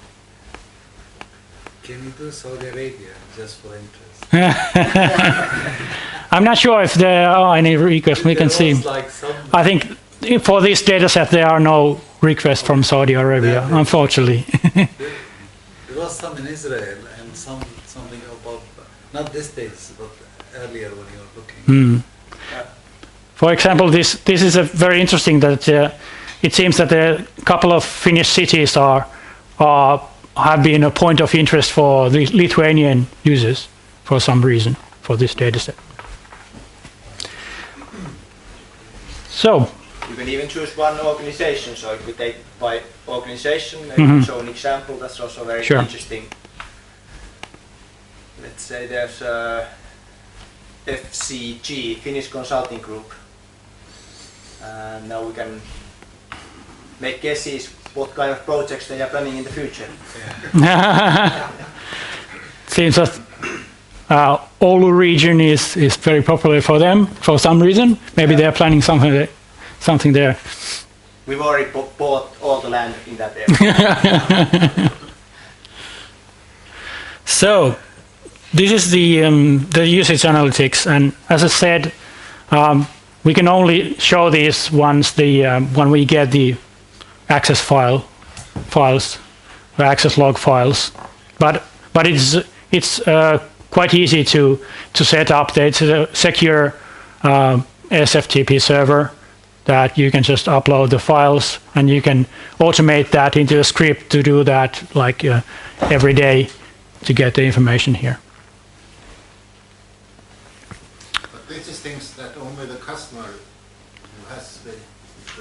Can you do Saudi Arabia just for interest? I'm not sure if there are any requests. We can see. I think for this data set there are no requests from Saudi Arabia, unfortunately. There was some in Israel and something about, not these days, but earlier when you were looking. For example, this is a very interesting that it seems that a couple of Finnish cities have been a point of interest for the Lithuanian users for some reason for this data set. So you can even choose one organization, so if we take by organization, maybe show an example, that's also very interesting. Let's say there's a FCG, Finnish Consulting Group, and now we can make guesses what kind of projects they are planning in the future. Seems that Oulu region is very popular for them for some reason. Maybe they are planning something there. We've already bought all the land in that area. So this is the usage analytics, and as I said, we can only show these once when we get the access files, the access log files. But it's quite easy to set up. It's a secure SFTP server that you can just upload the files, and you can automate that into a script to do that like every day to get the information here. But this is things that only the customer who has the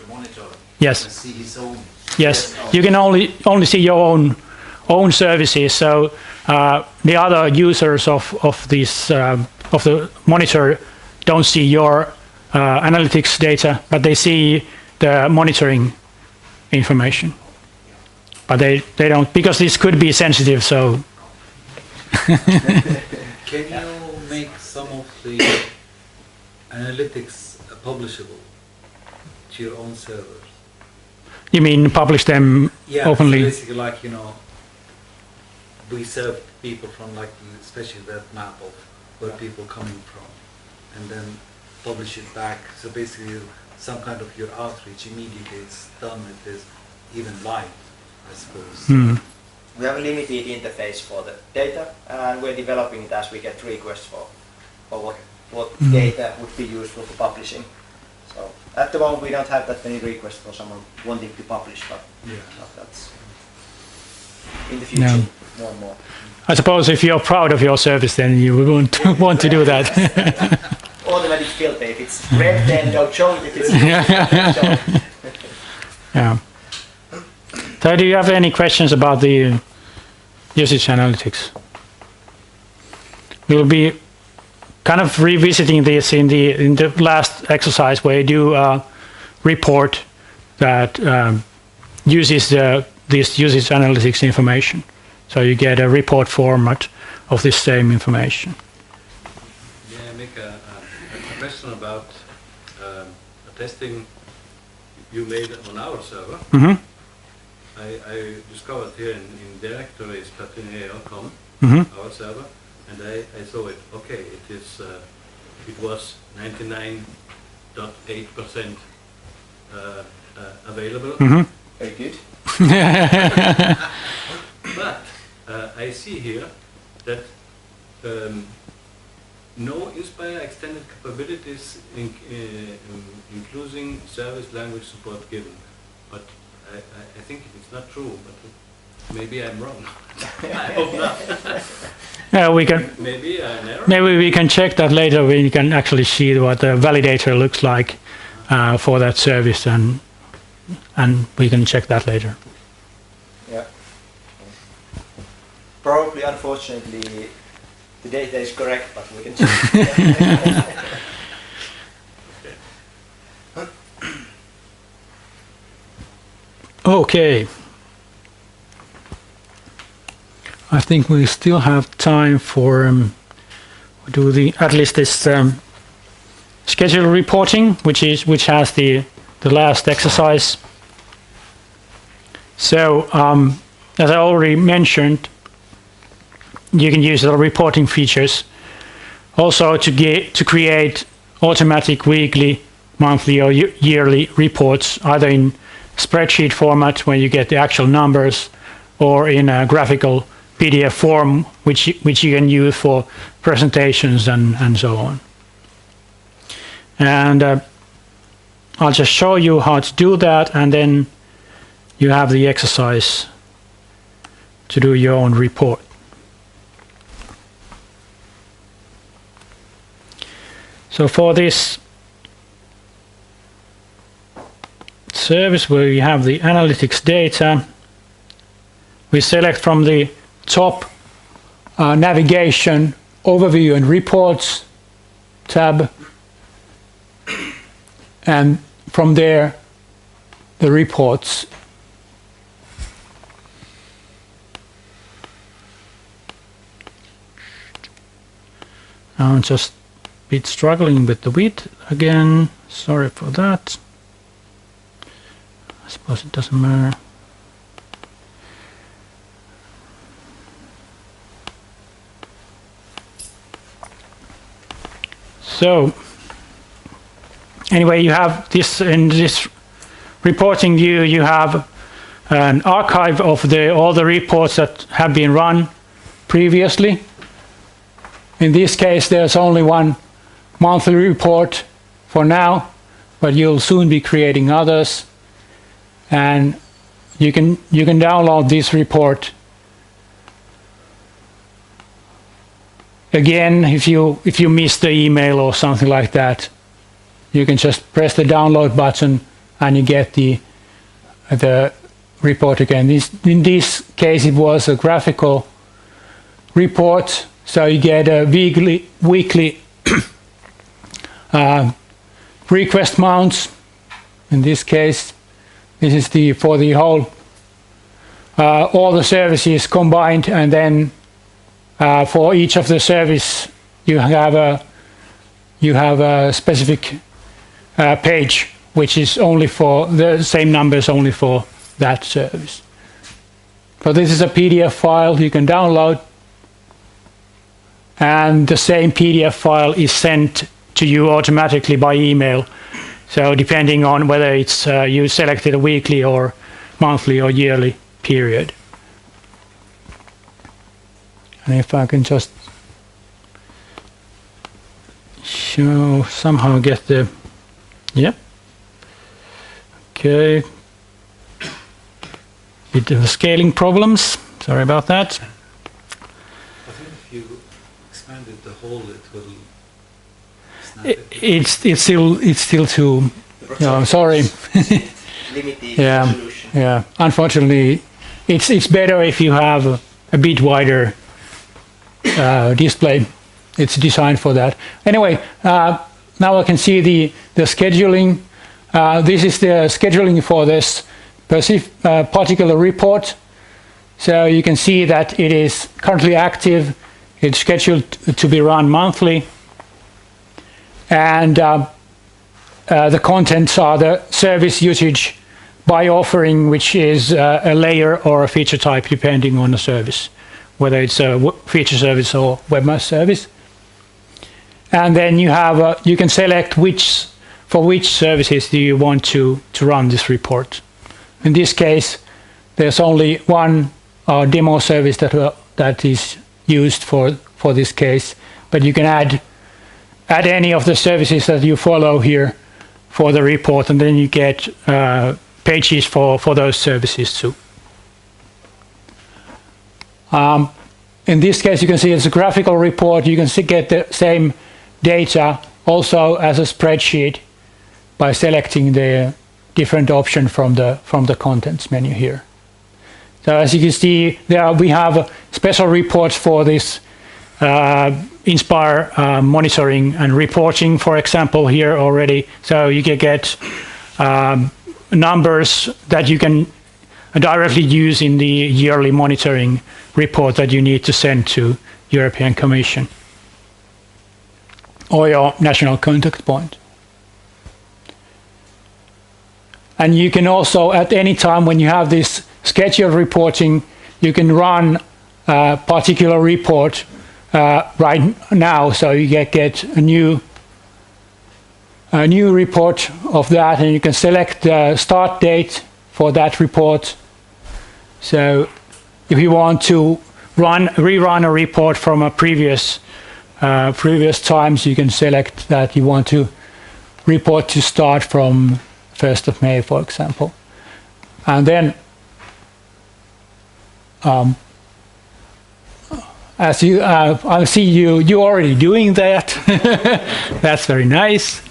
monitor Yes. can see his own. Yes, you can only see your own services. So the other users of this of the monitor don't see your analytics data, but they see the monitoring information. But they don't, because this could be sensitive. So Can you make some of the analytics publishable to your own servers? you mean publish them Yeah, openly? so basically like, you know, we serve people from like, especially that map of where people coming from, and then publish it back. So basically some kind of your outreach immediately it's done with this, even live, I suppose. We have a limited interface for the data, and we're developing it as we get requests for what data would be useful for publishing. So at the moment we don't have that many requests for someone wanting to publish, but that's in the future more and more. I suppose if you're proud of your service, then you won't want to do that. Automatic filter. If it's red, then don't show it. If it's don't show it. Yeah. So do you have any questions about the usage analytics? We'll be kind of revisiting this in the last exercise, where you do a report that uses this usage analytics information. So you get a report format of this same information. May I make a question about a testing you made on our server? Mm-hmm. I discovered here in directory Spatial.com, our server, and I saw it. Okay, it was 99.8% available. Very good. But I see here that no Inspire extended capabilities, including service language support given. But I think it's not true, but maybe I'm wrong. I hope not. Yeah, we can. Maybe an error. Maybe we can check that later. We can actually see what the validator looks like for that service, and we can check that later. Yeah. Probably, unfortunately, the data is correct, but we can check. Okay. I think we still have time for do at least this schedule reporting, which has the last exercise. So as I already mentioned, you can use the reporting features also to create automatic weekly, monthly, or yearly reports, either in spreadsheet format where you get the actual numbers, or in a graphical PDF form which you can use for presentations and so on. And I'll just show you how to do that, and then you have the exercise to do your own report. So for this service where we have the analytics data, we select from the top navigation, overview and reports tab, and from there the reports. I'm just a bit struggling with the width again, sorry for that. I suppose it doesn't matter. So anyway, you have this in this reporting view. You have an archive of all the reports that have been run previously. In this case, there's only one monthly report for now, but you'll soon be creating others, and you can download this report. Again, if you miss the email or something like that, you can just press the download button and you get the report again. In this case, it was a graphical report, so you get a weekly request mounts. In this case, this is for the whole all the services combined, and then for each of the service you have a specific page which is only for the same numbers, only for that service. So this is a PDF file you can download, and the same PDF file is sent to you automatically by email. So depending on whether it's you selected a weekly or monthly or yearly period. And if I can just somehow get the, yeah, okay, bit of scaling problems, sorry about that. I think if you expanded the whole, it will snap it's still too, no, I'm sorry. Limited Yeah, resolution. yeah. Unfortunately, it's better if you have a bit wider display. It's designed for that. Anyway, now I can see the scheduling. This is the scheduling for this particular report. So you can see that it is currently active. It's scheduled to be run monthly. And the contents are the service usage by offering, which is a layer or a feature type depending on the service, whether it's a feature service or webmaster service. And then you have you can select for which services do you want to run this report. In this case, there's only one demo service that is used for this case, but you can add any of the services that you follow here for the report, and then you get pages for those services too. In this case, you can see it's a graphical report. You can get the same data also as a spreadsheet by selecting the different option from the contents menu here. So as you can see, we have special reports for this Inspire monitoring and reporting, for example, here already. So you can get numbers that you can directly use in the yearly monitoring report that you need to send to European Commission or your national contact point. And you can also, at any time when you have this scheduled reporting, you can run a particular report right now. So you get a new report of that, and you can select the start date for that report. So if you want to rerun a report from a previous times, you can select that you want to report to start from 1st of May, for example. And then as I see you already doing that. That's very nice.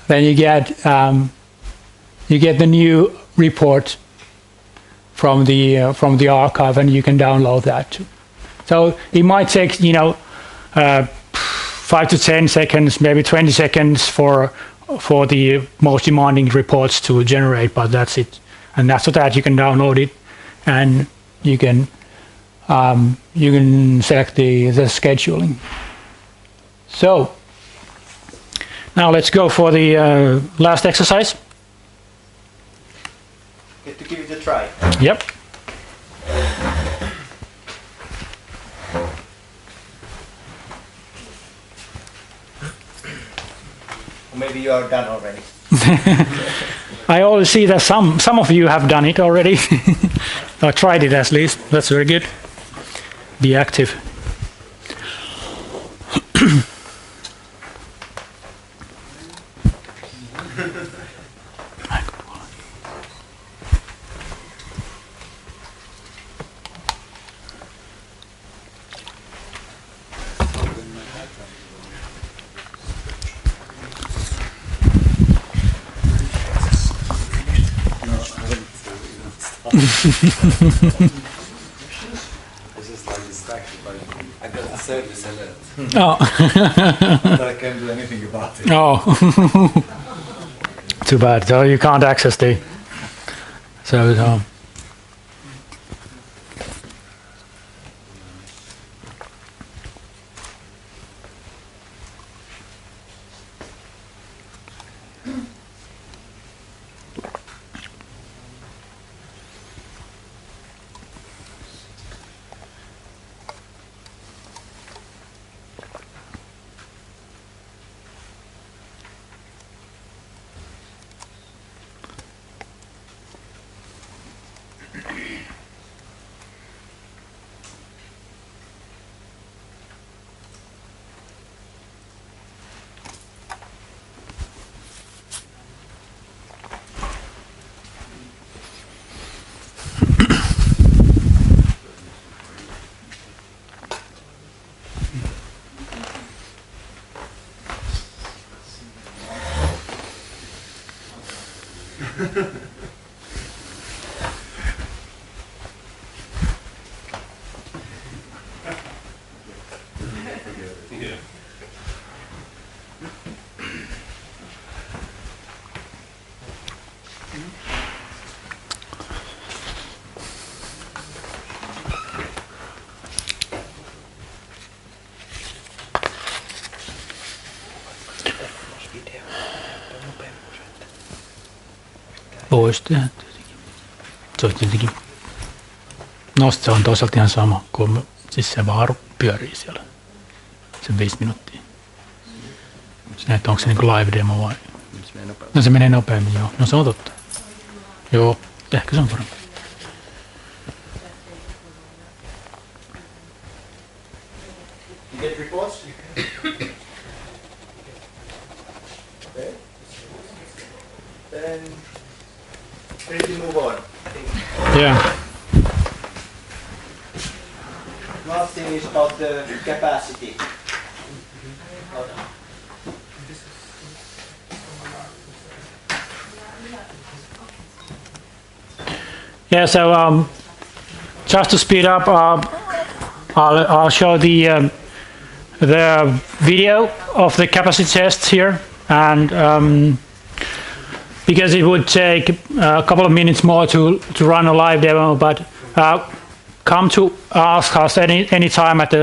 Then you get the new report from the archive, and you can download that too. So it might take 5 to 10 seconds, maybe 20 seconds for the most demanding reports to generate, but that's it. And after that, you can download it, and you can select the scheduling. So now let's go for the last exercise. Get to give it a try. Yep. Or maybe maybe you are done already. I always see that some of you have done it already. Or tried it at least. That's very good. Be active. It's just like distracted by I got the service alert. Oh. But I can't do anything about it. Oh. Too bad. So you can't access the service home. Pois tehdä tietenkin. Se on tietenkin. No se on toisaalta ihan sama, kun siis se vaan pyörii siellä. Se 5 minuuttia. Että onko se niinku live demo vai? No se menee nopeammin, joo. No se on totta. Joo, ehkä se on parempi. You get reports? Okay. Then ready to move on. Yeah. Last thing is about the capacity. Yeah, so just to speed up, I'll show the video of the capacity tests here, and because it would take a couple of minutes more to run a live demo, but come to ask us any time at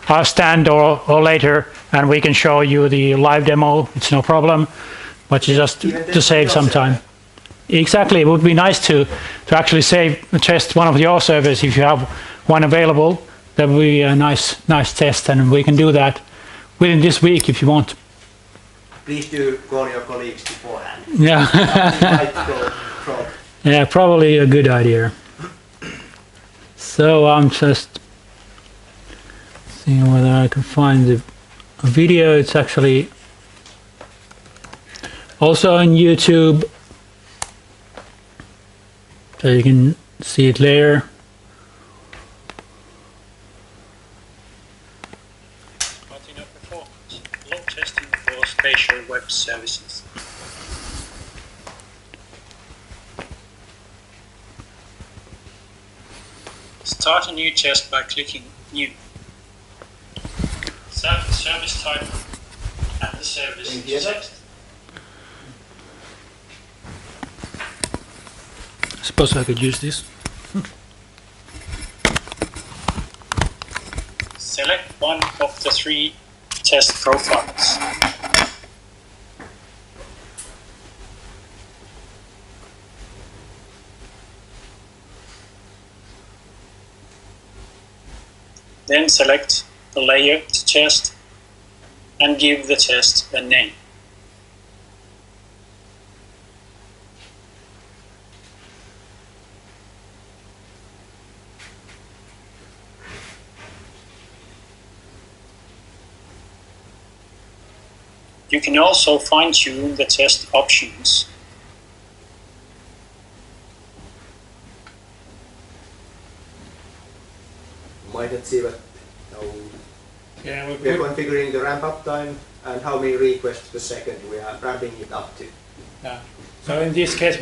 our stand or later, and we can show you the live demo. It's no problem, but just to save some time. Exactly, it would be nice to actually test one of your servers if you have one available. That would be a nice test, and we can do that within this week if you want. Please do call your colleagues beforehand. Yeah. Yeah, probably a good idea. So I'm just seeing whether I can find the video. It's actually also on YouTube, so you can see it later. Spatial performance, load testing for spatial web services. Start a new test by clicking New. Select the service type and the service to test. I suppose I could use this. Select one of the 3 test profiles. Then select the layer to test and give the test a name. You can also fine-tune the test options. Might not see that now Yeah, we are configuring the ramp-up time and how many requests per second we are ramping it up to. Yeah. So in this case,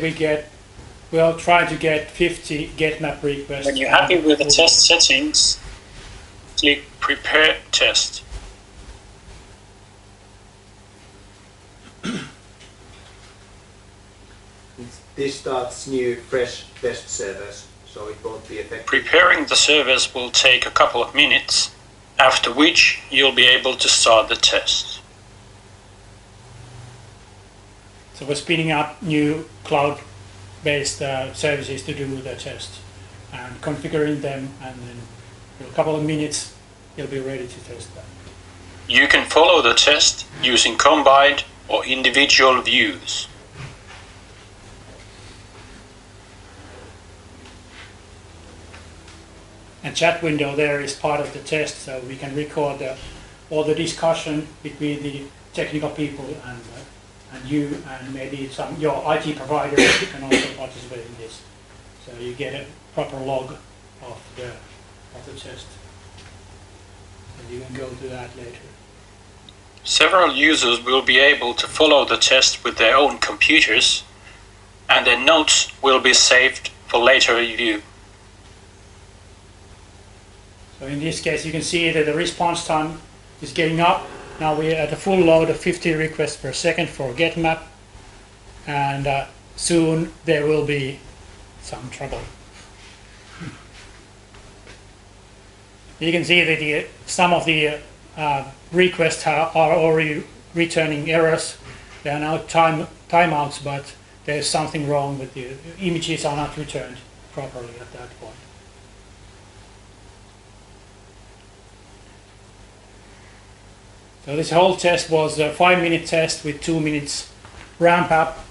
we'll try to get 50 getMap requests. When you're happy with the test settings, click Prepare Test. This starts new, fresh test servers, so it won't be affected. Preparing the servers will take a couple of minutes, after which you'll be able to start the test. So we're spinning up new cloud-based services to do the test and configuring them, and then in a couple of minutes you'll be ready to test that. You can follow the test using combined or individual views. And chat window there is part of the test, so we can record all the discussion between the technical people and you, and maybe your IT provider can also participate in this. So you get a proper log of the test. And you can go to that later. Several users will be able to follow the test with their own computers, and their notes will be saved for later review. So in this case, you can see that the response time is getting up. Now we're at a full load of 50 requests per second for getMap, and soon there will be some trouble. You can see that some of the requests are already returning errors. There are now timeouts, but there's something wrong with the images are not returned properly at that point. So this whole test was a 5-minute test with 2 minutes ramp up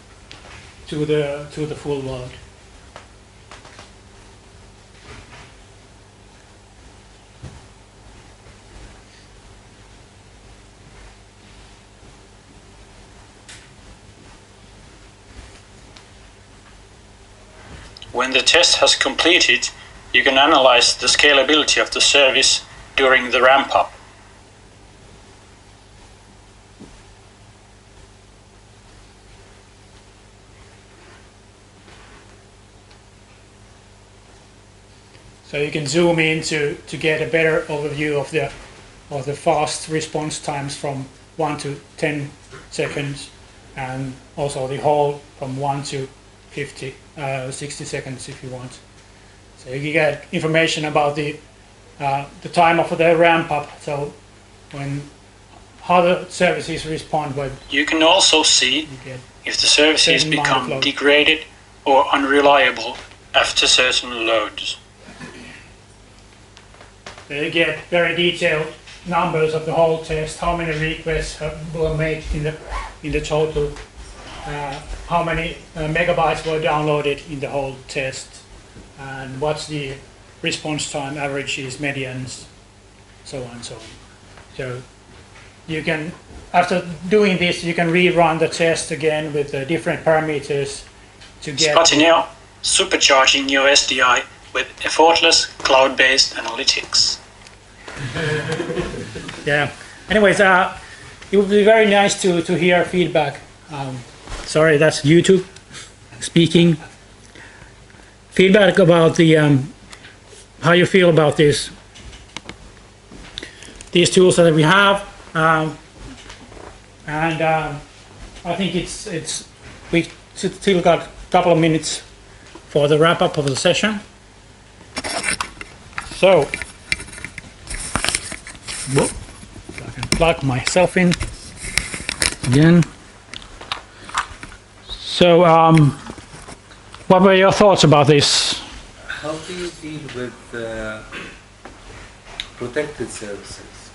to the full load. When the test has completed, you can analyze the scalability of the service during the ramp-up. So you can zoom in to get a better overview of the fast response times from 1 to 10 seconds, and also the whole from 1 to 60 seconds if you want. So you get information about the time of the ramp up. So how the services respond. You can also see if the services become degraded or unreliable after certain loads. You get very detailed numbers of the whole test, how many requests were made in the total, how many megabytes were downloaded in the whole test, and what's the response time, averages, medians, so on and so on. So you can, after doing this, you can rerun the test again with the different parameters to get... Spatial, supercharging your SDI with effortless cloud-based analytics. Yeah. Anyways, it would be very nice to hear feedback. Sorry, that's YouTube speaking. Feedback about the how you feel about these tools that we have, and I think we still got a couple of minutes for the wrap up of the session. So, whoop, I can plug myself in again. So, what were your thoughts about this? How do you deal with protected services?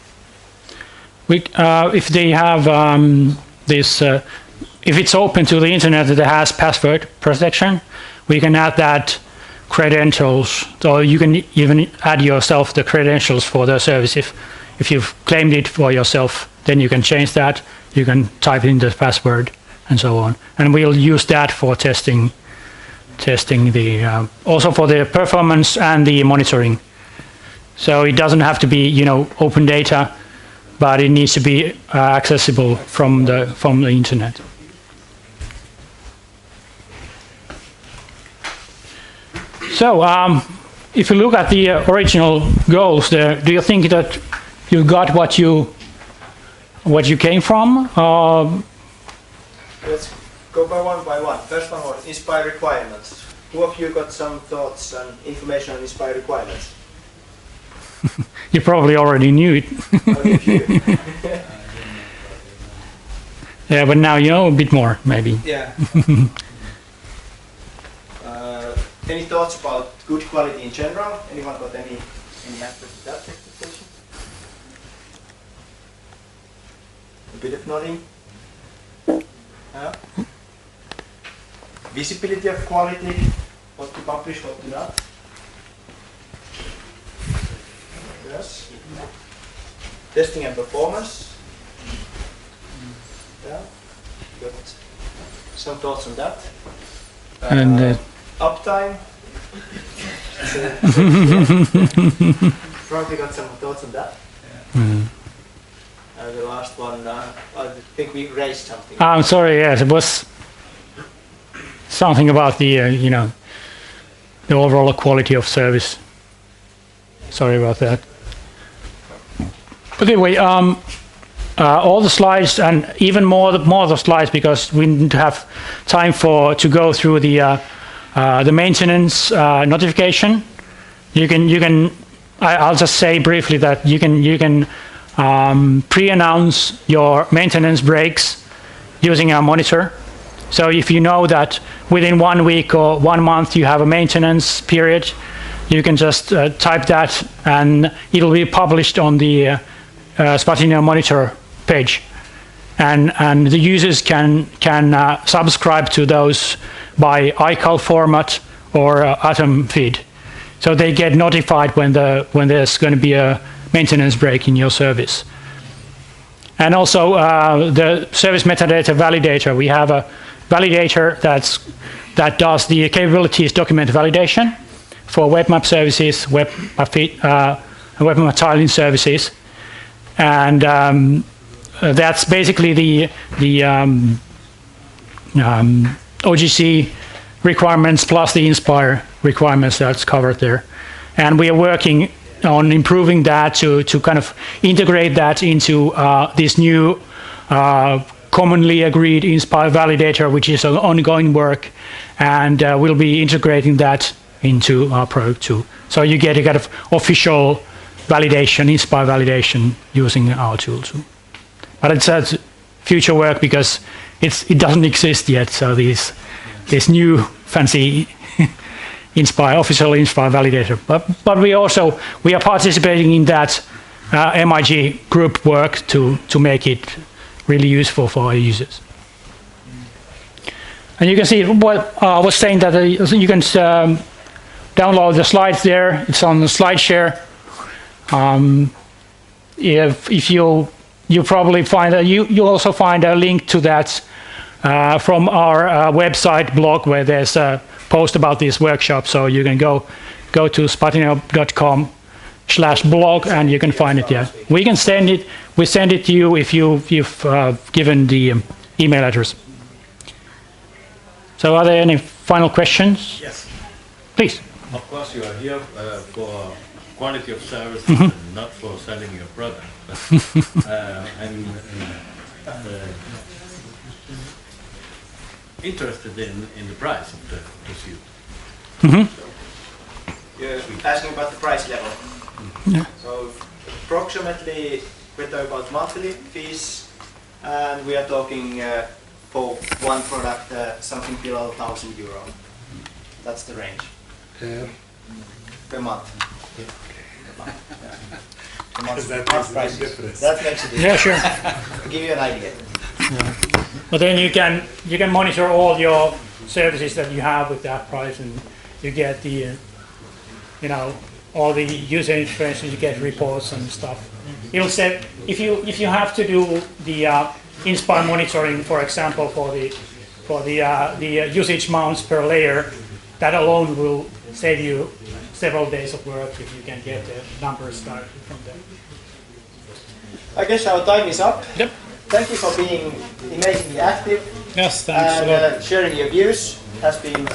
If they have this, if it's open to the internet that has password protection, we can add that credentials, or you can even add yourself the credentials for the service. If you've claimed it for yourself, then you can change that You can type in the password and so on. And we'll use that for testing the also for the performance and the monitoring. So it doesn't have to be, you know, open data, but it needs to be accessible from the internet. So if you look at the original goals there, do you think that you got what you came from? Let's go by one. First one was inspire requirements. Who of you got some thoughts and information on inspire requirements? You probably already knew it. Yeah, but now you know a bit more, maybe. Yeah. Any thoughts about good quality in general? Anyone got any aspects of that expectation? A bit of nodding. Visibility of quality, what to publish, what to not. Yes. Testing and performance. Yeah. Got some thoughts on that. And uptime. Probably got some thoughts on that. Mm. And the last one, I think we raised something. I'm sorry. Yes, it was something about the you know, the overall quality of service. Sorry about that. But anyway, all the slides and even more of the slides, because we need to have time to go through the maintenance notification. I'll just say briefly that you can pre-announce your maintenance breaks using a monitor. So if you know that within 1 week or 1 month you have a maintenance period, you can just type that and it'll be published on the Spatial monitor page. And the users can subscribe to those by iCal format or Atom feed. So they get notified when there's going to be a maintenance break in your service. And also the service metadata validator. We have a validator that does the capabilities document validation for web map services, web map tiling services, and that's basically the OGC requirements plus the Inspire requirements that's covered there. And we are working on improving that to kind of integrate that into this new commonly agreed Inspire validator, which is an ongoing work, and we'll be integrating that into our product too. So you get a kind of official validation, Inspire validation, using our tool too. But it's future work because it doesn't exist yet. So this new fancy official Inspire validator. But we are participating in that MIG group work to make it really useful for our users. And you can see what I was saying, that you can download the slides there. It's on the SlideShare. If you probably find you also find a link to that from our website blog, where there's a post about this workshop. So you can go to spatial.com/blog and you can find it there. We can send it. We send it to you if you've given the email address. So are there any final questions? Yes. Please. Of course, you are here for quality of service and not for selling your product. But I'm interested in the price of the suit. You're asking about the price level. Yeah. So approximately we're talking about monthly fees, and we are talking for one product something below €1,000. That's the range. Per month. That makes a big difference. That makes a difference. Yeah, sure. I'll give you an idea. Yeah. But then you can monitor all your services that you have with that price, and you get the all the user interfaces. You get reports and stuff. It'll say if you have to do the Inspire monitoring, for example, for the usage mounts per layer, that alone will save you several days of work if you can get the numbers started from there. I guess our time is up. Yep. Thank you for being amazingly active. Yes, thanks and a lot. sharing your views has been